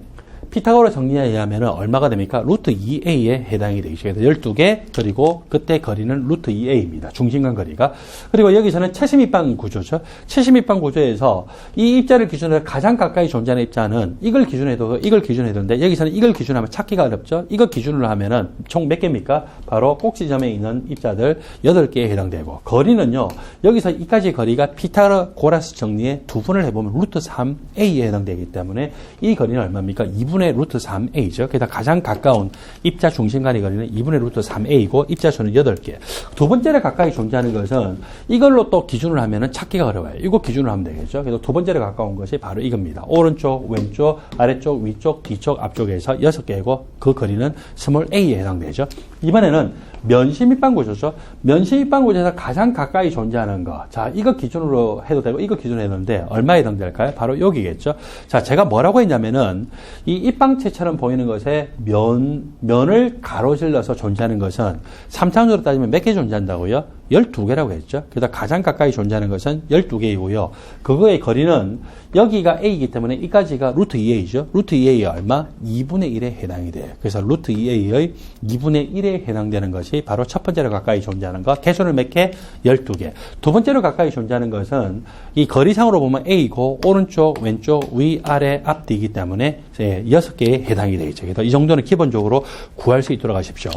피타고라 정리에 의하면 얼마가 됩니까? 루트 2a에 해당이 되죠. 그래서 12개, 그리고 그때 거리는 루트 2a입니다. 중심간 거리가. 그리고 여기서는 최심 입방 구조죠. 최심 입방 구조에서 이 입자를 기준으로 가장 가까이 존재하는 입자는 이걸 기준으로 되는데 여기서는 이걸 기준으로 하면 찾기가 어렵죠. 이거 기준으로 하면은 총 몇 개입니까? 바로 꼭지점에 있는 입자들 8개에 해당되고 거리는요. 여기서 이까지 거리가 피타고라스 정리에 두 분을 해보면 루트 3a에 해당되기 때문에 이 거리는 얼마입니까? 2분의 루트 3a죠. 게다가 가장 가까운 입자 중심 간의 거리는 2분의 루트 3a이고 입자수는 8개. 두 번째로 가까이 존재하는 것은 이걸로 또 기준을 하면은 찾기가 어려워요. 이거 기준으로 하면 되겠죠. 그래서 두 번째로 가까운 것이 바로 이겁니다. 오른쪽, 왼쪽, 아래쪽, 위쪽, 뒤쪽, 앞쪽에서 6개이고 그 거리는 스몰 a에 해당되죠. 이번에는 면심 입방 구조죠. 면심 입방 구조에서 가장 가까이 존재하는 거. 자, 이거 기준으로 해도 되고 이거 기준으로 했는데 얼마에 해당될까요? 바로 여기겠죠. 자, 제가 뭐라고 했냐면은 이 입방체처럼 보이는 것에 면을 가로질러서 존재하는 것은 3차원으로 따지면 몇 개 존재한다고요? 12개라고 했죠. 그래서 가장 가까이 존재하는 것은 12개이고요. 그거의 거리는 여기가 a이기 때문에 이까지가 루트 2a죠. 루트 2a의 얼마? 2분의 1에 해당이 돼요. 그래서 루트 2a의 2분의 1에 해당되는 것이 바로 첫 번째로 가까이 존재하는 것. 개수는 몇 개? 12개. 두 번째로 가까이 존재하는 것은 이 거리상으로 보면 a이고 오른쪽, 왼쪽, 위, 아래, 앞, 뒤이기 때문에 6개에 해당이 되겠죠. 그래서 이 정도는 기본적으로 구할 수 있도록 하십시오.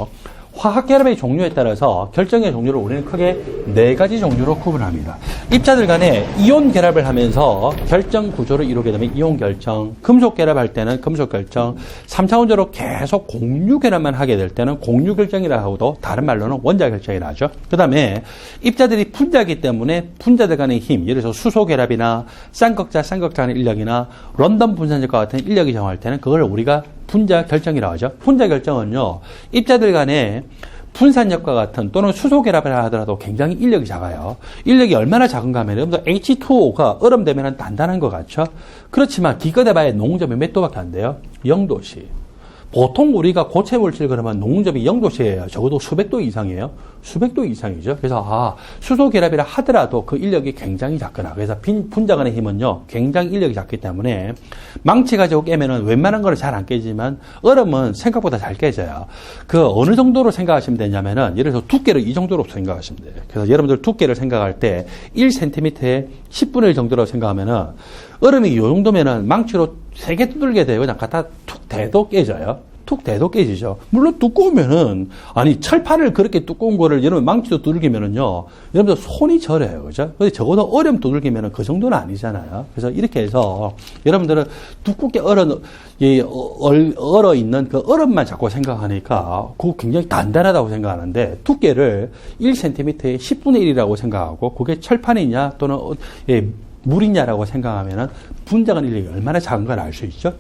화학결합의 종류에 따라서 결정의 종류를 우리는 크게 4가지 종류로 구분합니다. 입자들 간에 이온 결합을 하면서 결정 구조를 이루게 되면 이온 결정, 금속 결합할 때는 금속 결정, 3차원적으로 계속 공유 결합만 하게 될 때는 공유 결정이라 하고도 다른 말로는 원자 결정이라 하죠. 그 다음에 입자들이 분자이기 때문에 분자들 간의 힘, 예를 들어서 수소 결합이나 쌍극자 간의 인력이나 런던 분산적과 같은 인력이 정할 때는 그걸 우리가 분자 결정이라고 하죠. 분자 결정은요, 입자들 간에 분산력과 같은 또는 수소 결합을 하더라도 굉장히 인력이 작아요. 인력이 얼마나 작은가 하면 여러분들 H2O가 얼음 되면 단단한 것 같죠? 그렇지만 기껏 해봐야 농점이 몇 도밖에 안 돼요? 0도씨. 보통 우리가 고체 물질 그러면 농점이 0도씨예요. 적어도 수백 도 이상이에요. 수백 도 이상이죠. 그래서 수소 결합이라 하더라도 그 인력이 굉장히 작거나 그래서 분자 간의 힘은요 굉장히 인력이 작기 때문에 망치 가지고 깨면은 웬만한 거는 잘 안 깨지만 얼음은 생각보다 잘 깨져요. 그 어느 정도로 생각하시면 되냐면은 예를 들어서 두께를 이 정도로 생각하시면 돼요. 그래서 여러분들 두께를 생각할 때 1cm에 10분의 1 정도로 생각하면은 얼음이 이 정도면은 망치로 3개 두들게 되고 그냥 갖다 툭 대도 깨져요. 툭 대도 깨지죠. 물론 두꺼우면은, 철판을 그렇게 두꺼운 거를 여러분 망치도 두들기면은요, 여러분들 손이 저려요. 그죠? 근데 적어도 얼음 두들기면은 그 정도는 아니잖아요. 그래서 이렇게 해서 여러분들은 두껍게 얼어 있는 그 얼음만 자꾸 생각하니까 그거 굉장히 단단하다고 생각하는데 두께를 1cm에 10분의 1이라고 생각하고 그게 철판이냐 또는 물이냐라고 생각하면은 분자 간 인력이 얼마나 작은 걸 알 수 있죠?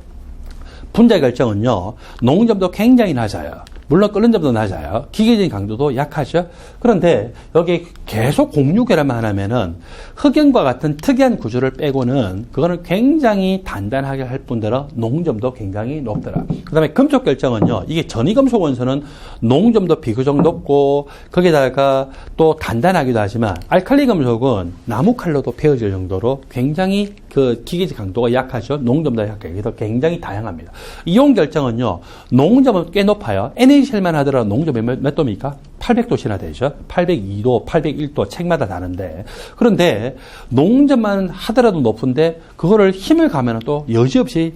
분자 결정은요, 농점도 굉장히 낮아요. 물론 끓는 점도 낮아요. 기계적인 강도도 약하죠. 그런데 여기 계속 공유 결합만 하면은 흑연과 같은 특이한 구조를 빼고는 그거는 굉장히 단단하게 할 뿐더러 농점도 굉장히 높더라. 그 다음에 금속 결정은요, 이게 전이금속 원소는 농점도 비교적 높고 거기다가 또 단단하기도 하지만 알칼리 금속은 나무 칼로도 베어질 정도로 굉장히 그 기계적 강도가 약하죠. 농점도 약해요. 그래서 굉장히 다양합니다. 이온 결정은요, 농점은 꽤 높아요. NaCl만 하더라도 농점이 몇 도입니까? 800도씨나 되죠. 802도, 801도 책마다 다른데 그런데 농점만 하더라도 높은데 그거를 힘을 가면 또 여지없이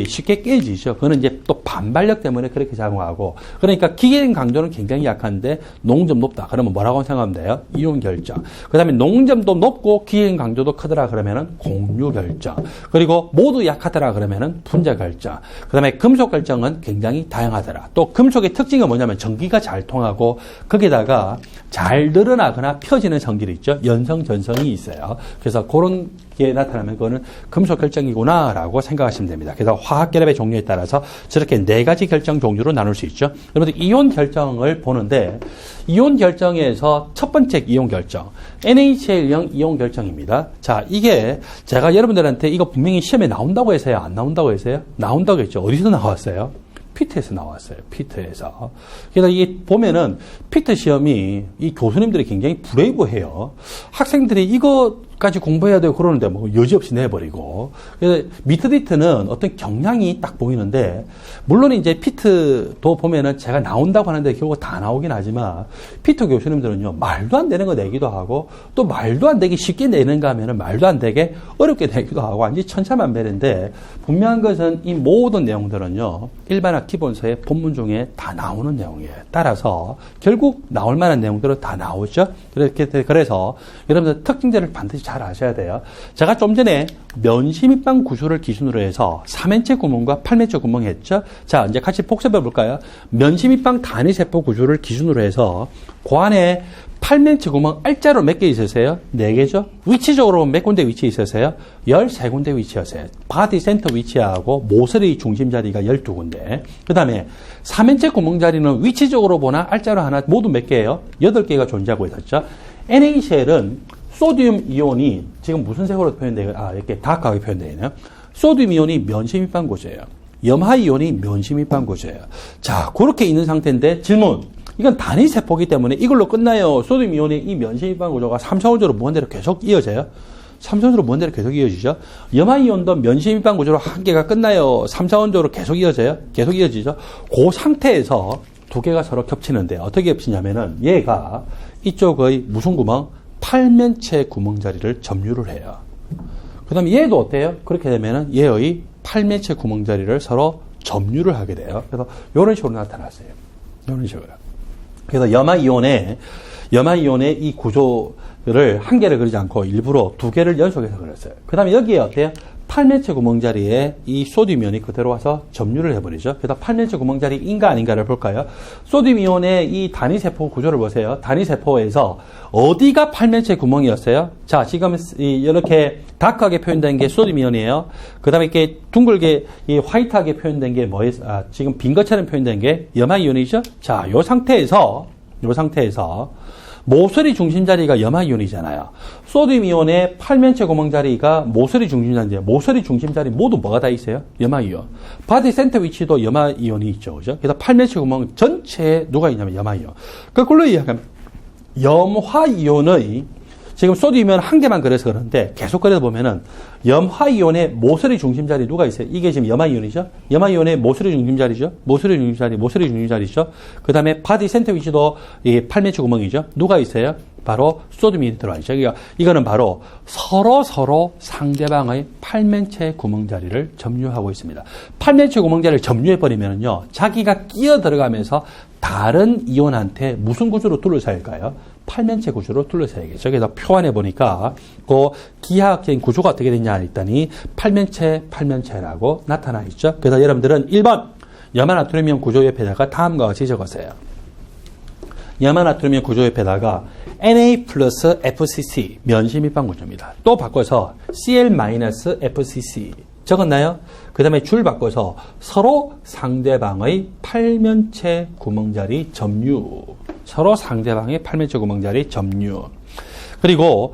쉽게 깨지죠. 그거는 이제 또 반발력 때문에 그렇게 작용하고 그러니까 기계적인 강도는 굉장히 약한데 농점 높다. 그러면 뭐라고 생각하면 돼요? 이온 결정. 그 다음에 농점도 높고 기계적인 강도도 크더라 그러면은 공유 결정. 그리고 모두 약하더라 그러면은 분자 결정. 그 다음에 금속 결정은 굉장히 다양하더라. 또 금속의 특징이 뭐냐면 전기가 잘 통하고 거기다가 잘 늘어나거나 펴지는 성질이 있죠. 연성, 전성이 있어요. 그래서 그런 게 나타나면 그거는 금속 결정이구나라고 생각하시면 됩니다. 그래서 화학 결합의 종류에 따라서 저렇게 4가지 결정 종류로 나눌 수 있죠. 여러분들 이온 결정을 보는데 이온 결정에서 첫 번째 이온 결정 NaCl형 이온 결정입니다. 자, 이게 제가 여러분들한테 이거 분명히 시험에 나온다고 해서요, 안 나온다고 해서요? 나온다고 했죠. 어디서 나왔어요? 피트에서 나왔어요. 피트에서. 그래서 이게 보면은 피트 시험이 이 교수님들이 굉장히 브레이브해요. 학생들이 이거까지 공부해야 되고 그러는데 뭐 여지없이 내버리고. 그래서 미트디트는 어떤 경향이 딱 보이는데, 물론 이제 피트도 보면은 제가 나온다고 하는데 결국 다 나오긴 하지만, 피트 교수님들은요, 말도 안 되는 거 내기도 하고, 또 말도 안 되게 쉽게 내는가 하면은 말도 안 되게 어렵게 내기도 하고, 완전히 천차만별인데, 분명한 것은 이 모든 내용들은요, 일반학 기본서의 본문 중에 다 나오는 내용이에요. 따라서 결국 나올 만한 내용들은 다 나오죠. 그래서 여러분들 특징들을 반드시 잘 아셔야 돼요. 제가 좀 전에 면심입방 구조를 기준으로 해서 3면체 구멍과 8면체 구멍 했죠. 자, 이제 같이 복습해 볼까요? 면심입방 단위세포 구조를 기준으로 해서 그 안에 8면체 구멍 R자로 몇 개 있으세요? 4개죠? 위치적으로 몇 군데 위치 있으세요? 13군데 위치하세요. 바디 센터 위치하고 모서리 중심 자리가 12군데. 그 다음에 3면체 구멍 자리는 위치적으로 보나 R자로 하나 모두 몇 개예요? 8개가 존재하고 있었죠. NaCl은 소듐 이온이 지금 무슨 색으로 표현되어요? 이렇게 다크하게 표현되어 있네요. 소듐 이온이 면심입방 구조예요. 염화 이온이 면심입방 구조예요. 자, 그렇게 있는 상태인데 질문. 이건 단위세포이기 때문에 이걸로 끝나요. 소듐 이온의 이 면심입방 구조가 3차원적으로 무한대로 계속 이어져요. 3차원적으로 무한대로 계속 이어지죠. 염화 이온도 면심입방 구조로 한 개가 끝나요. 3차원적으로 계속 이어져요. 계속 이어지죠. 그 상태에서 두 개가 서로 겹치는데 어떻게 겹치냐면은 얘가 이쪽의 무슨 구멍? 8면체 구멍 자리를 점유를 해요. 그 다음에 얘도 어때요? 그렇게 되면은 얘의 8면체 구멍 자리를 서로 점유를 하게 돼요. 그래서 이런 식으로 나타났어요. 이런 식으로. 그래서 염화 이온의 이 구조를 한 개를 그리지 않고 일부러 두 개를 연속해서 그렸어요. 그 다음에 여기에 어때요? 8면체 구멍 자리에 이 소듐 이온이 그대로 와서 점유를 해버리죠. 그래서 8면체 구멍 자리인가 아닌가를 볼까요? 소듐 이온의 이 단위세포 구조를 보세요. 단위세포에서 어디가 8면체 구멍이었어요? 자, 지금 이렇게 다크하게 표현된 게 소듐 이온이에요. 그 다음에 이렇게 둥글게 이 화이트하게 표현된 게 뭐예요? 지금 빈 것처럼 표현된 게 염화 이온이죠. 자, 요 상태에서 모서리 중심 자리가 염화 이온이잖아요. 소듐 이온의 8면체 구멍 자리가 모서리 중심 자리인데, 모서리 중심 자리 모두 뭐가 다 있어요? 염화 이온. 바디 센터 위치도 염화 이온이 있죠. 그죠? 그래서 8면체 구멍 전체에 누가 있냐면 염화 이온. 그걸로 이야기하면 염화 이온의 지금 소듐 이온 한 개만 그려서 그러는데 계속 그려다 보면은 염화 이온의 모서리 중심 자리 누가 있어요? 이게 지금 염화 이온이죠? 염화 이온의 모서리 중심 자리죠? 모서리 중심 자리죠? 그 다음에 바디 센터 위치도 이 8면체 구멍이죠? 누가 있어요? 바로 소듐이 들어와 있죠. 그러니까 이거는 바로 서로 상대방의 8면체 구멍 자리를 점유하고 있습니다. 8면체 구멍 자리를 점유해버리면요, 자기가 끼어 들어가면서 다른 이온한테 무슨 구조로 둘러싸일까요? 8면체 구조로 둘러싸야겠죠. 그래서 표안에 보니까 그 기하학적인 구조가 어떻게 되냐 했더니 8면체라고 나타나 있죠. 그래서 여러분들은 1번 염화나트륨이온 구조 옆에다가 다음과 같이 적으세요. 염화나트륨이온 구조 옆에다가 Na 플러스 FCC 면심입방 구조입니다. 또 바꿔서 Cl-FCC 적었나요? 그 다음에 줄 바꿔서 서로 상대방의 8면체 구멍자리 점유. 서로 상대방의 8면체 구멍자리 점유. 그리고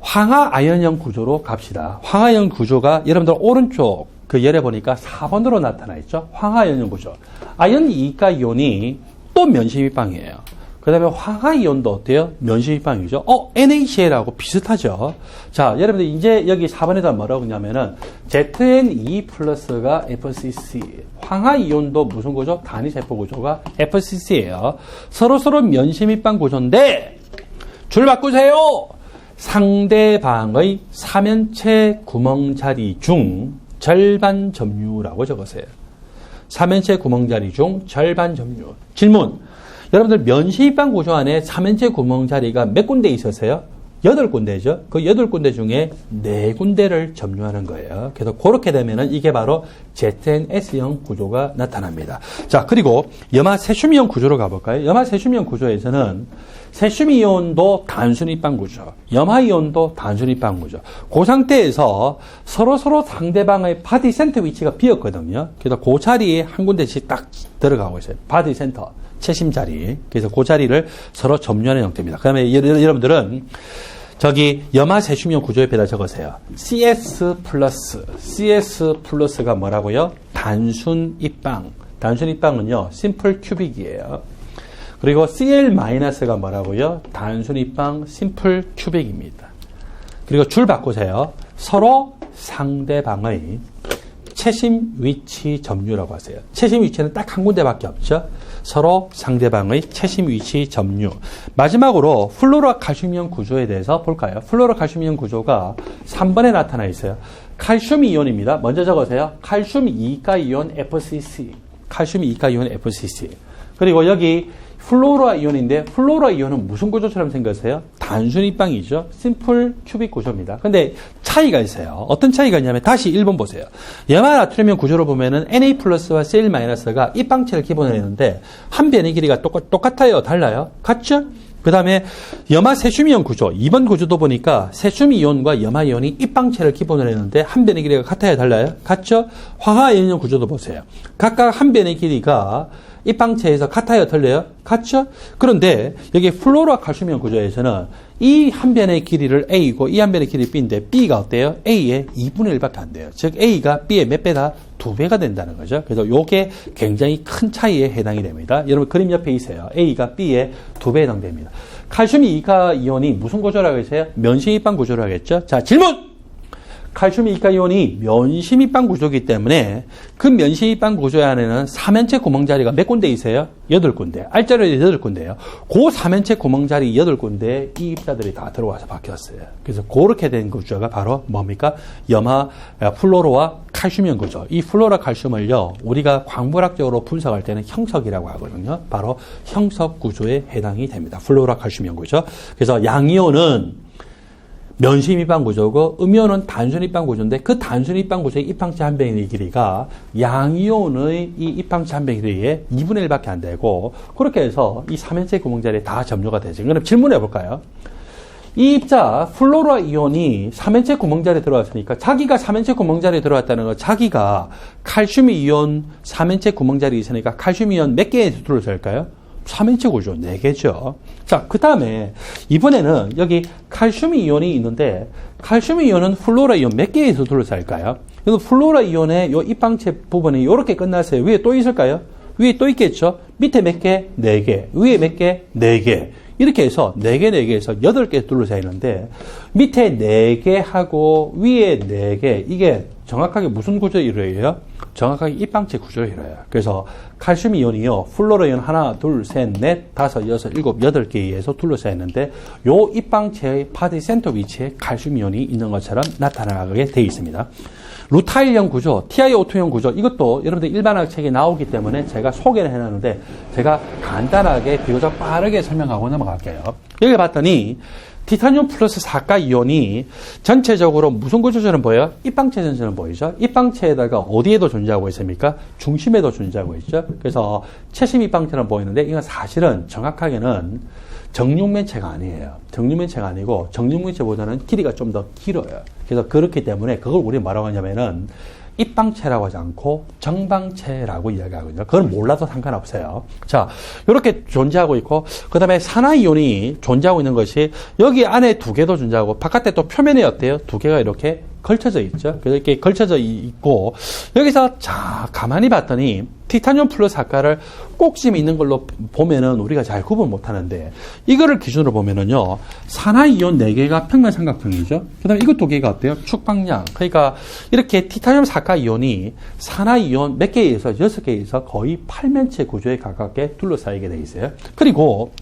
황화 아연형 구조로 갑시다. 황화아연 구조가 여러분들 오른쪽 그 열에 보니까 4번으로 나타나 있죠. 황화 아연형 구조. 아연 2가 이온이 또 면심입방이에요. 그 다음에 황화이온도 어때요? 면심입방이죠. NaCl하고 비슷하죠. 자, 여러분들 이제 여기 4번에다 뭐라고 하냐면은 ZN2 플러스가 FCC. 황화이온도 무슨 구조? 단위세포 구조가 FCC예요. 서로 면심입방 구조인데 줄 바꾸세요. 상대방의 3면체 구멍 자리 중 절반 점유라고 적으세요. 3면체 구멍 자리 중 절반 점유. 질문. 여러분들 면심입방 구조 안에 3면체 구멍 자리가 몇 군데 있었어요? 8군데죠. 그 8군데 중에 4군데를 점유하는 거예요. 그래서 그렇게 되면은 이게 바로 ZNS형 구조가 나타납니다. 자, 그리고 염화 세슘이온 구조로 가볼까요? 염화 세슘이온 구조에서는 세슘이온도 단순 입방 구조, 염화이온도 단순 입방 구조. 그 상태에서 서로 상대방의 바디 센터 위치가 비었거든요. 그래서 그 자리에 한 군데씩 딱 들어가고 있어요. 바디 센터, 채심 자리. 그래서 그 자리를 서로 점유하는 형태입니다. 그 다음에 여러분들은 저기 염화 세슘이온 구조 옆에다 적으세요. CS 플러스가 뭐라고요? 단순 입방. 단순 입방은요, 심플 큐빅이에요. 그리고 CL-가 뭐라고요? 단순 입방 심플 큐빅입니다. 그리고 줄 바꾸세요. 서로 상대방의 채심 위치 점유라고 하세요. 채심 위치는 딱 한 군데밖에 없죠. 서로 상대방의 채심 위치 점유. 마지막으로 플로라 칼슘이온 구조에 대해서 볼까요? 플로라 칼슘이온 구조가 3번에 나타나 있어요. 칼슘 이온입니다. 먼저 적으세요. 칼슘 2가 이온 FCC. 칼슘 2가 이온 FCC. 그리고 여기 플로라 이온인데 플로라 이온은 무슨 구조처럼 생겼어요? 단순 입방이죠. 심플 큐빅 구조입니다. 근데 차이가 있어요. 어떤 차이가 있냐면 다시 1번 보세요. 염화 나트륨이온 구조로 보면은 Na 플러스와 Cl-가 입방체를 기본으로 했는데 한 변의 길이가 똑같아요? 달라요? 같죠? 그 다음에 염화 세슘이온 구조 2번 구조도 보니까 세슘이온과 염화이온이 입방체를 기본으로 했는데 한 변의 길이가 같아요? 달라요? 같죠? 화학이온 구조도 보세요. 각각 한 변의 길이가 입방체에서 같아요? 틀려요? 같죠? 그런데 여기 플로라 칼슘이온 구조에서는 이 한 변의 길이를 A고 이 한 변의 길이 B인데 B가 어때요? A의 2분의 1밖에 안 돼요. 즉 A가 B의 몇 배다? 2배가 된다는 거죠. 그래서 이게 굉장히 큰 차이에 해당이 됩니다. 여러분 그림 옆에 있어요. A가 B의 2배에 해당됩니다. 칼슘 2가 이온이 무슨 구조라고 했어요? 면심 입방 구조라고 하겠죠? 자, 질문! 칼슘 이가 이온이 면심 입방 구조이기 때문에 그 면심 입방 구조 안에는 삼연체 구멍자리가 몇 군데 있어요? 8군데. 알자리에 8군데예요. 그 삼연체 구멍자리 8군데에 이 입자들이 다 들어와서 박혔어요. 그래서 그렇게 된 구조가 바로 뭡니까? 염화 플로로와 칼슘이온 구조. 이 플로라 칼슘을요, 우리가 광물학적으로 분석할 때는 형석이라고 하거든요. 바로 형석 구조에 해당이 됩니다. 플로라 칼슘이온 구조. 그래서 양이온은 면심 입방 구조고 음이온은 단순 입방 구조인데 그 단순 입방 구조의 입방체 한 변의 길이가 양이온의 이 입방체 한 변의 길이의 2분의 1밖에 안 되고 그렇게 해서 이 삼연체 구멍자리에 다 점유가 되죠. 그럼 질문해 볼까요? 이 입자 플로라 이온이 삼연체 구멍자리에 들어왔으니까 자기가 삼연체 구멍자리에 들어왔다는 건 자기가 칼슘 이온 삼연체 구멍자리에 있으니까 칼슘 이온 몇 개의 둘러쌀까요? 3인체 구조 4개죠. 자, 그 다음에 이번에는 여기 칼슘 이온이 있는데 칼슘 이온은 플로라 이온 몇 개에서 둘러싸일까요? 그래서 플로라 이온의 요 입방체 부분이 이렇게 끝났어요. 위에 또 있을까요? 위에 또 있겠죠. 밑에 몇 개? 4개. 위에 몇 개? 4개. 이렇게 해서 4개에서 8개 둘러싸 있는데 밑에 4개 하고 위에 4개 이게 정확하게 무슨 구조를 이루어요? 정확하게 입방체 구조를 이루어요. 그래서 칼슘 이온이요, 플로라 이온 하나, 둘, 셋, 넷, 다섯, 여섯, 일곱, 8개에 의해서 둘러싸여 있는데 요 입방체의 바디 센터 위치에 칼슘 이온이 있는 것처럼 나타나게 되어 있습니다. 루타일형 구조, TiO2형 구조 이것도 여러분들 일반학 책에 나오기 때문에 제가 소개를 해놨는데 제가 간단하게 비교적 빠르게 설명하고 넘어갈게요. 여기 봤더니 티타늄 플러스 4가 이온이 전체적으로 무슨 구조처럼 보여요? 입방체 전체처럼 보이죠? 입방체에다가 어디에도 존재하고 있습니까? 중심에도 존재하고 있죠? 그래서 채심 입방체처럼 보이는데 이건 사실은 정확하게는 정육면체가 아니에요. 정육면체가 아니고 정육면체보다는 길이가 좀 더 길어요. 그래서 그렇기 때문에 그걸 우리 뭐라고 하냐면은 입방체라고 하지 않고 정방체라고 이야기하거든요. 그건 몰라도 상관없어요. 자, 이렇게 존재하고 있고, 그 다음에 산화이온이 존재하고 있는 것이 여기 안에 2개도 존재하고, 바깥에 또 표면에 어때요? 2개가 이렇게 걸쳐져 있죠. 그래서 이렇게 걸쳐져 있고, 여기서 자, 가만히 봤더니 티타늄 플러스 아까를 꼭지 있는 걸로 보면은 우리가 잘 구분 못 하는데, 이거를 기준으로 보면은요, 산화이온 4개가 평면 삼각형이죠. 그 다음에 이거 2개가 어때요? 축방량. 그러니까 이렇게 티타늄 4가 이온이 산화이온 몇 개에 의해서 6개에 의해서 거의 팔면체 구조에 가깝게 둘러싸이게 돼 있어요. 그리고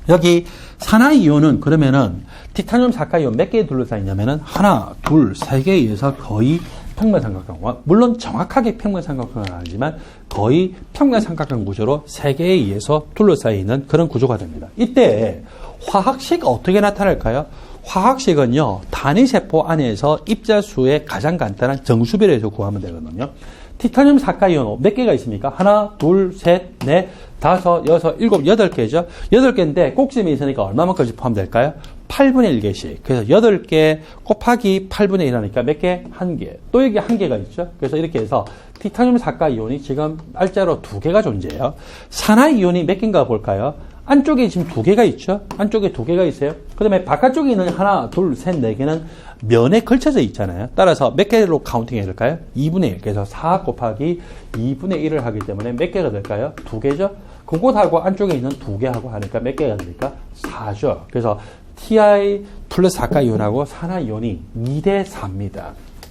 여기 산화이온은 그러면은 티타늄 4가 이온 몇 개에 둘러싸이냐면은 하나, 둘, 3개에 의해서 거의 평면삼각형. 물론 정확하게 평면삼각형은 아니지만 거의 평면삼각형 구조로 세 개에 의해서 둘러싸여 있는 그런 구조가 됩니다. 이때 화학식 어떻게 나타날까요? 화학식은요, 단위세포 안에서 입자수의 가장 간단한 정수비를 해서 구하면 되거든요. 티타늄 사카이온 몇 개가 있습니까? 하나, 둘, 셋, 넷, 다섯, 여섯, 일곱, 여덟 개죠. 8개인데 꼭지점이 있으니까 얼마만큼씩 포함될까요? 8분의 1개씩. 그래서 8개 곱하기 8분의 1 하니까 몇 개? 1개. 또 여기 1개가 있죠. 그래서 이렇게 해서 티타늄 사카이온이 지금 알짜로 2개가 존재해요. 산화이온이 몇 개인가 볼까요? 안쪽에 지금 2개가 있죠. 안쪽에 2개가 있어요. 그 다음에 바깥쪽에 있는 하나, 둘, 셋, 4개는 면에 걸쳐져 있잖아요. 따라서 몇 개로 카운팅해야 될까요? 2분의 1. 그래서 4 곱하기 2분의 1을 하기 때문에 몇 개가 될까요? 2개죠. 그곳하고 안쪽에 있는 2개하고 하니까 몇 개가 됩니까? 4죠. 그래서 Ti 플러스 사카이온하고 산화이온이 2대 4입니다.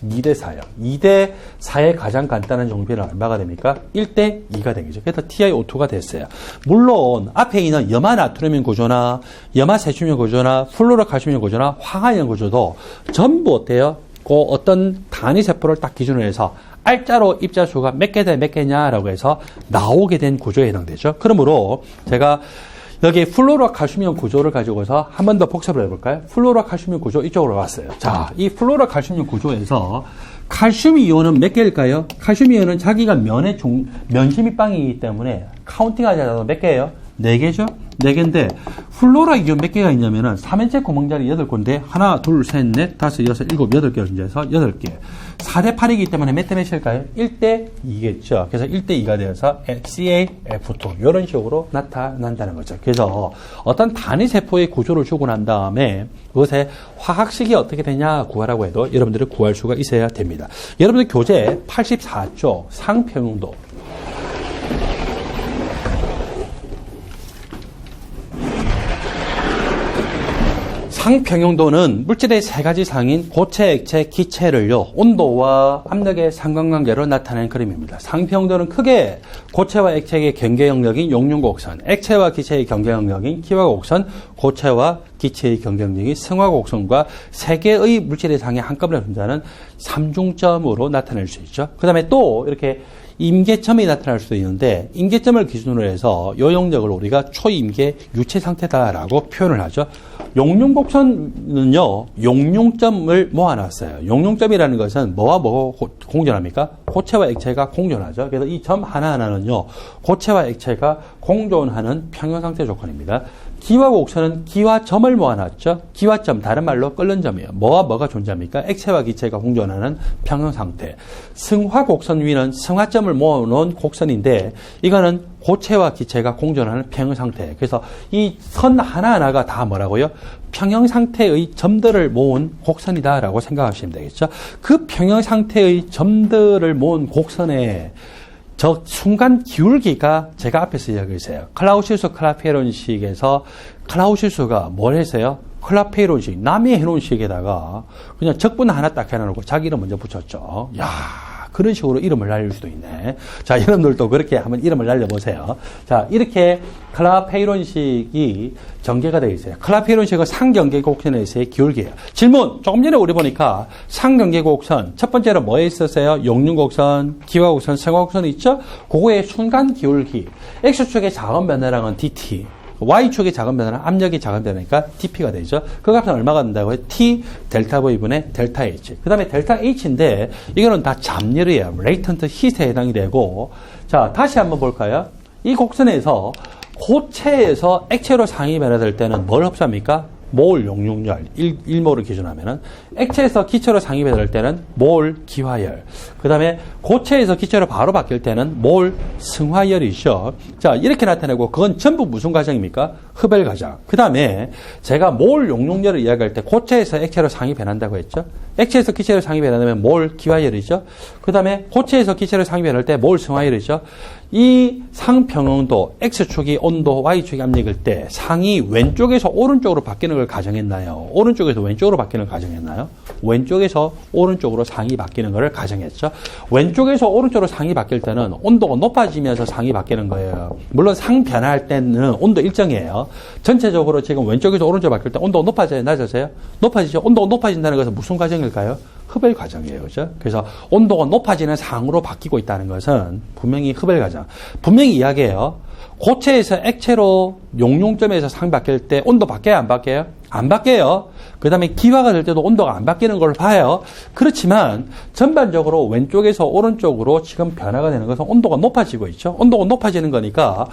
2대 4요. 2대 4의 가장 간단한 정비는 얼마가 됩니까? 1대 2가 되겠죠. 그래서 TiO2가 됐어요. 물론 앞에 있는 염화나트륨 구조나 염화세슘 구조나 플루로칼슘 구조나 황화염 구조도 전부 어때요? 그 어떤 단위세포를 딱 기준으로 해서 알짜로 입자수가 몇 개 대 몇 개냐라고 해서 나오게 된 구조에 해당되죠. 그러므로 제가 여기 플루로칼슘이온 구조를 가지고서 한 번 더 복습을 해볼까요? 플루로칼슘이온 구조 이쪽으로 왔어요. 자, 이 플루로칼슘이온 구조에서 칼슘 이온은 몇 개일까요? 칼슘 이온은 자기가 면심이 빵이기 때문에 카운팅하자도 몇 개예요? 4개죠? 4개인데 플로라 이온 몇 개가 있냐면은 3인체 구멍자리 8군데 하나, 둘, 셋, 넷, 다섯, 여섯, 일곱, 8개 존재해서 8개. 4대 8이기 때문에 몇 대 몇일까요? 1대 2겠죠. 그래서 1대 2가 되어서 CaF2 이런 식으로 나타난다는 거죠. 그래서 어떤 단위 세포의 구조를 주고 난 다음에 그것의 화학식이 어떻게 되냐 구하라고 해도 여러분들이 구할 수가 있어야 됩니다. 여러분들 교재 84쪽 상평형도 상평형도는 물질의 세 가지 상인 고체, 액체, 기체를요 온도와 압력의 상관관계로 나타내는 그림입니다. 상평형도는 크게 고체와 액체의 경계 영역인 용융곡선, 액체와 기체의 경계 영역인 기화곡선, 고체와 기체의 경계 영역인 승화곡선과 세 개의 물질의 상에 한꺼번에 존재하는 삼중점으로 나타낼 수 있죠. 그 다음에 또 이렇게 임계점이 나타날 수도 있는데 임계점을 기준으로 해서 이 영역을 우리가 초임계 유체 상태다라고 표현을 하죠. 용융곡선은요 용융점을 모아놨어요. 용융점이라는 것은 뭐와 뭐가 공존합니까? 고체와 액체가 공존하죠. 그래서 이 점 하나하나는요 고체와 액체가 공존하는 평형상태 조건입니다. 기화곡선은 기화점을 모아놨죠. 기화점, 다른 말로 끓는 점이에요. 뭐와 뭐가 존재합니까? 액체와 기체가 공존하는 평형상태. 승화곡선 위는 승화점을 모아놓은 곡선인데 이거는 고체와 기체가 공존하는 평형상태. 그래서 이 선 하나하나가 다 뭐라고요? 평형상태의 점들을 모은 곡선이다라고 생각하시면 되겠죠. 그 평형상태의 점들을 모은 곡선에 저 순간 기울기가 제가 앞에서 이야기했어요. 클라우시우스 클라페이론식에서 클라우시우스가 뭘 했어요? 클라페이론식, 남이 해놓은 식에다가 그냥 적분 하나 딱 해놓고 자기 이름 먼저 붙였죠. 야, 그런 식으로 이름을 날릴 수도 있네. 자, 여러분들도 그렇게 한번 이름을 날려보세요. 자, 이렇게 클라페이론식이 전개가 되어 있어요. 클라페이론식은 상경계 곡선에서의 기울기예요. 질문! 조금 전에 우리 보니까 상경계 곡선, 첫 번째로 뭐에 있었어요? 용융곡선, 기화곡선, 승화곡선 있죠? 그거의 순간 기울기. X축의 작은 변화량은 dt. Y축의 작은 변화는 압력이 작은 변화니까 dp가 되죠. 그 값은 얼마가 된다고요? t 델타 V분의 델타 H. 그 다음에 델타 H인데 이거는 다 잠열이에요. 레이턴트 히트에 해당이 되고 자 다시 한번 볼까요? 이 곡선에서 고체에서 액체로 상이 변화될 때는 뭘 흡수합니까? 몰 용융열 1몰을 기준하면은 액체에서 기체로 상이 변화될 때는 몰 기화열 그 다음에 고체에서 기체로 바로 바뀔 때는 몰 승화열이죠. 자 이렇게 나타내고 그건 전부 무슨 과정입니까? 흡열 과정. 그 다음에 제가 몰 용융열을 이야기할 때 고체에서 액체로 상이 변한다고 했죠. 액체에서 기체로 상이 변하면 몰 기화열이죠. 그 다음에 고체에서 기체로 상이 변할 때 몰 승화열이죠. 이 상평형도 X축이 온도, Y축이 압력일 때 상이 왼쪽에서 오른쪽으로 바뀌는 걸 가정했나요? 오른쪽에서 왼쪽으로 바뀌는 걸 가정했나요? 왼쪽에서 오른쪽으로 상이 바뀌는 걸 가정했죠. 왼쪽에서 오른쪽으로 상이 바뀔 때는 온도가 높아지면서 상이 바뀌는 거예요. 물론 상 변화할 때는 온도 일정이에요. 전체적으로 지금 왼쪽에서 오른쪽으로 바뀔 때 온도가 높아져요? 낮아져요? 높아지죠. 온도가 높아진다는 것은 무슨 과정일까요? 흡열 과정이에요. 그죠? 그래서 온도가 높아지는 상으로 바뀌고 있다는 것은 분명히 흡열 과정. 분명히 이야기해요. 고체에서 액체로 용융점에서 상 바뀔 때 온도 바뀌어요? 안 바뀌어요? 안 바뀌어요. 그 다음에 기화가 될 때도 온도가 안 바뀌는 걸 봐요. 그렇지만 전반적으로 왼쪽에서 오른쪽으로 지금 변화가 되는 것은 온도가 높아지고 있죠. 온도가 높아지는 거니까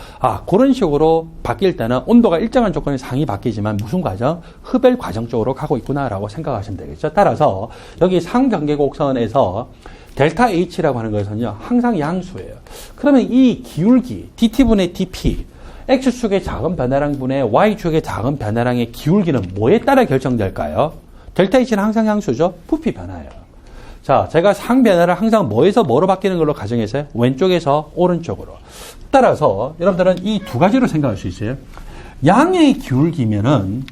그런 식으로 바뀔 때는 온도가 일정한 조건의 상이 바뀌지만 무슨 과정? 흡열 과정 쪽으로 가고 있구나라고 생각하시면 되겠죠. 따라서 여기 상경계 곡선에서 델타 H라고 하는 것은요, 항상 양수예요. 그러면 이 기울기, dt분의 dp, X축의 작은 변화량분의 Y축의 작은 변화량의 기울기는 뭐에 따라 결정될까요? 델타 H는 항상 양수죠? 부피 변화예요. 자, 제가 상 변화를 항상 뭐에서 뭐로 바뀌는 걸로 가정했어요? 왼쪽에서 오른쪽으로. 따라서 여러분들은 이 두 가지로 생각할 수 있어요. 양의 기울기면은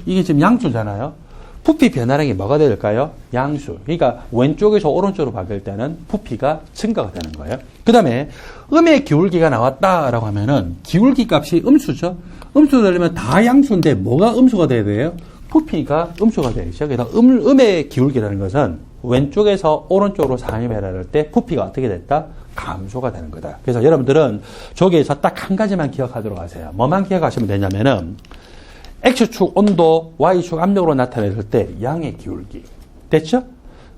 이게 지금 양수잖아요. 부피 변화량이 뭐가 될까요? 양수. 그러니까 왼쪽에서 오른쪽으로 바뀔 때는 부피가 증가가 되는 거예요. 그 다음에 음의 기울기가 나왔다라고 하면은 기울기 값이 음수죠. 음수가 되려면 다 양수인데 뭐가 음수가 돼야 돼요? 부피가 음수가 되죠. 그래서 음의 기울기라는 것은 왼쪽에서 오른쪽으로 상이 변화할 때 부피가 어떻게 됐다? 감소가 되는 거다. 그래서 여러분들은 저기에서 딱 한 가지만 기억하도록 하세요. 뭐만 기억하시면 되냐면은 X축 온도, Y축 압력으로 나타냈을 때 양의 기울기. 됐죠?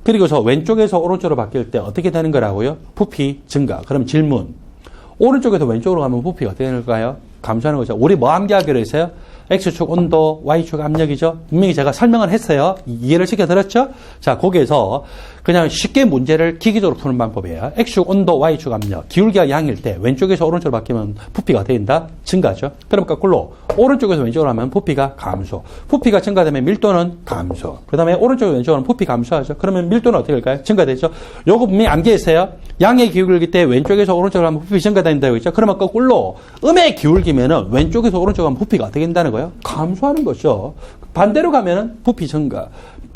그리고서 왼쪽에서 오른쪽으로 바뀔 때 어떻게 되는 거라고요? 부피 증가. 그럼 질문. 오른쪽에서 왼쪽으로 가면 부피가 어떻게 되는가요? 감소하는 거죠. 우리 뭐 암기하기로 했어요? X축 온도, Y축 압력이죠. 분명히 제가 설명을 했어요. 이해를 시켜드렸죠? 자, 거기에서 그냥 쉽게 문제를 기기적으로 푸는 방법이에요. X축 온도, Y축 압력. 기울기가 양일 때 왼쪽에서 오른쪽으로 바뀌면 부피가 어떻게 된다? 증가죠. 그럼 거꾸로 오른쪽에서 왼쪽으로 하면 부피가 감소. 부피가 증가되면 밀도는 감소. 그 다음에 오른쪽에서 왼쪽으로 하면 부피 감소하죠. 그러면 밀도는 어떻게 될까요? 증가되죠. 요거 분명히 암기했어요. 양의 기울기 때 왼쪽에서 오른쪽으로 하면 부피 증가된다고 했죠. 그러면 거꾸로 음의 기울기면은 왼쪽에서 오른쪽으로 하면 부피가 어떻게 된다는 거예요? 감소하는 거죠. 반대로 가면은 부피 증가.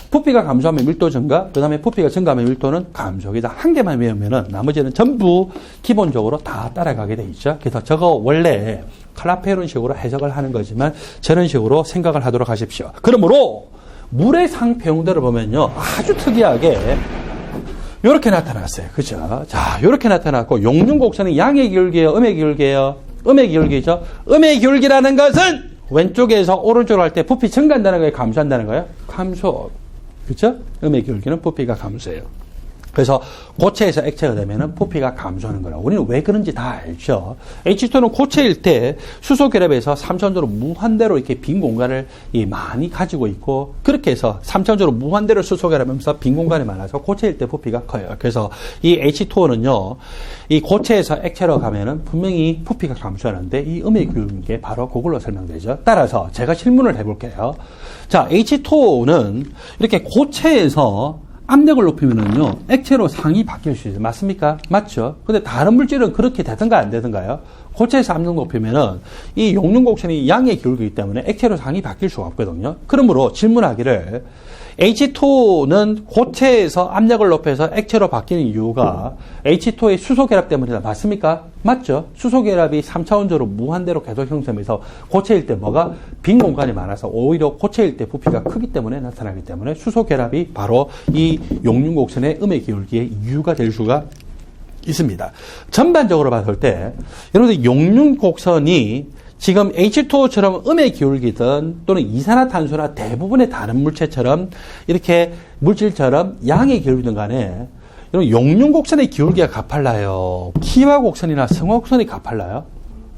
부피가 감소하면 밀도 증가, 그 다음에 부피가 증가하면 밀도는 감소. 그래서 한 개만 외우면은 나머지는 전부 기본적으로 다 따라가게 돼 있죠. 그래서 저거 원래 클라페론식으로 해석을 하는 거지만 저런 식으로 생각을 하도록 하십시오. 그러므로 물의 상표용도를 보면요, 아주 특이하게 이렇게 나타났어요. 그죠? 자, 이렇게 나타났고, 용융곡선이 양의 기울기예요? 음의 기울기예요? 음의 기울기죠? 음의 기울기라는 것은 왼쪽에서 오른쪽으로 할 때 부피 증가한다는 거예요? 감소한다는 거예요? 감소. 그렇죠? 음의 기울기는 부피가 감소해요. 그래서 고체에서 액체가 되면은 부피가 감소하는 거라. 우리는 왜 그런지 다 알죠. H2는 고체일 때 수소 결합에서 3차원적으로 무한대로 이렇게 빈 공간을 많이 가지고 있고, 그렇게 해서 3차원적으로 무한대로 수소 결합하면서 빈 공간이 많아서 고체일 때 부피가 커요. 그래서 이 H2O는요, 이 고체에서 액체로 가면은 분명히 부피가 감소하는데 이 음의 기울기는 바로 그걸로 설명되죠. 따라서 제가 질문을 해볼게요. 자, H2O는 이렇게 고체에서 압력을 높이면은요, 액체로 상이 바뀔 수 있어요. 맞습니까? 맞죠? 근데 다른 물질은 그렇게 되든가 안 되든가요? 고체에서 압력 높이면은 이 용융곡선이 양의 기울기이기 때문에 액체로 상이 바뀔 수가 없거든요. 그러므로 질문하기를 H2는 고체에서 압력을 높여서 액체로 바뀌는 이유가 H2의 수소 결합 때문이다. 맞습니까? 맞죠? 수소 결합이 3차원적으로 무한대로 계속 형성해서 고체일 때 뭐가 빈 공간이 많아서 오히려 고체일 때 부피가 크기 때문에 나타나기 때문에 수소 결합이 바로 이 용융곡선의 음의 기울기의 이유가 될 수가 있습니다. 전반적으로 봤을 때 여러분들 용융곡선이 지금 H2O처럼 음의 기울기든 또는 이산화탄소나 대부분의 다른 물체처럼 이렇게 물질처럼 양의 기울기든 간에 용융곡선의 기울기가 가팔라요? 키화곡선이나 성화곡선이 가팔라요?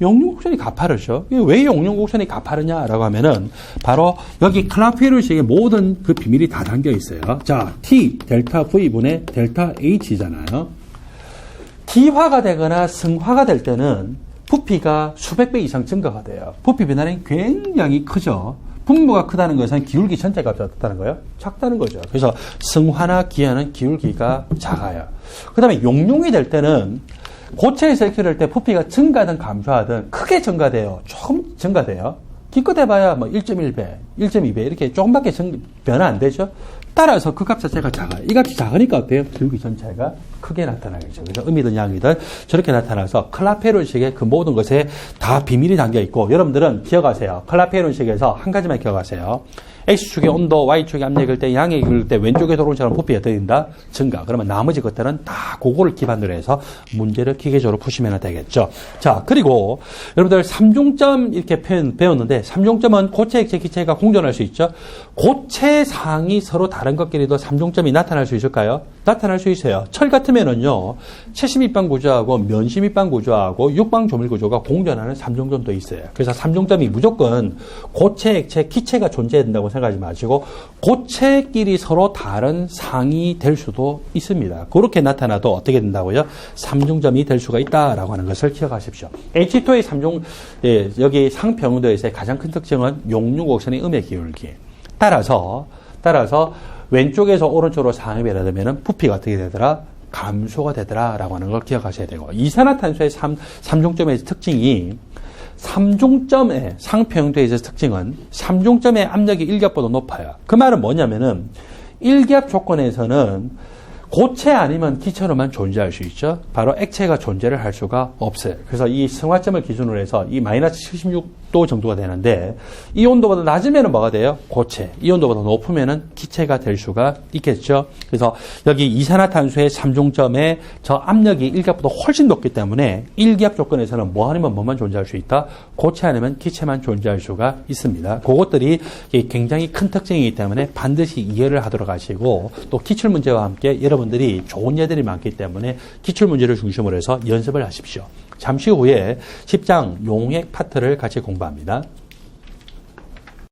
용융곡선이 가파르죠. 왜 용융곡선이 가파르냐라고 하면은 바로 여기 클라페론식의 모든 그 비밀이 다 담겨 있어요. 자, T 델타 V분의 델타 H잖아요. T화가 되거나 성화가 될 때는 부피가 수백 배 이상 증가가 돼요. 부피 변화량이 굉장히 크죠. 분모가 크다는 것은 기울기 전체 값이 어떻다는 거예요? 작다는 거죠. 그래서 성화나 기화는 기울기가 작아요. 그 다음에 용융이 될 때는 고체에서 액체를 할 때 부피가 증가하든 감소하든 크게 증가돼요. 조금 증가돼요. 기껏 해봐야 뭐 1.1배, 1.2배 이렇게 조금밖에 변화 안 되죠. 따라서 그 값 자체가 작아요. 이 값이 작으니까 어때요? 기울기 전체가 크게 나타나겠죠. 그래서 음이든 양이든 저렇게 나타나서 클라페론식의 그 모든 것에 다 비밀이 담겨 있고, 여러분들은 기억하세요. 클라페론식에서 한 가지만 기억하세요. X축의 온도, Y축의 압력일 때, 양의 기울일 때 왼쪽에 도론처럼 부피가 어떻게 된다? 증가. 그러면 나머지 것들은 다 그거를 기반으로 해서 문제를 기계적으로 푸시면 되겠죠. 자, 그리고 여러분들 3중점 이렇게 배웠는데, 3중점은 고체, 액체, 기체가 공존할 수 있죠. 고체상이 서로 다른 것끼리도 3중점이 나타날 수 있을까요? 나타날 수 있어요. 철 같으면은요, 채심입방 구조하고 면심입방 구조하고 육방 조밀 구조가 공존하는 3중점도 있어요. 그래서 3중점이 무조건 고체, 액체, 기체가 존재한다고 생각하지 마시고 고체끼리 서로 다른 상이 될 수도 있습니다. 그렇게 나타나도 어떻게 된다고요? 3중점이 될 수가 있다라고 하는 것을 기억하십시오. H2의 3중, 여기 상평형도에서의 가장 큰 특징은 용융곡선의 음의 기울기. 따라서 왼쪽에서 오른쪽으로 상입이 되면 부피가 어떻게 되더라? 감소가 되더라라고 하는 걸 기억하셔야 되고, 이산화탄소의 3중점의 특징이 3중점의 상평형도의 특징은 3중점의 압력이 1기압보다 높아요. 그 말은 뭐냐면은 1기압 조건에서는 고체 아니면 기체로만 존재할 수 있죠. 바로 액체가 존재를 할 수가 없어요. 그래서 이 승화점을 기준으로 해서 이 마이너스 76도 정도가 되는데, 이 온도보다 낮으면 뭐가 돼요? 고체. 이 온도보다 높으면 기체가 될 수가 있겠죠. 그래서 여기 이산화탄소의 3중점의 저 압력이 1기압보다 훨씬 높기 때문에 1기압 조건에서는 뭐 아니면 뭐만 존재할 수 있다? 고체 아니면 기체만 존재할 수가 있습니다. 그것들이 굉장히 큰 특징이기 때문에 반드시 이해를 하도록 하시고, 또 기출문제와 함께 여러분들이 좋은 예들이 많기 때문에 기출문제를 중심으로 해서 연습을 하십시오. 잠시 후에 10장 용액 파트를 같이 공부합니다.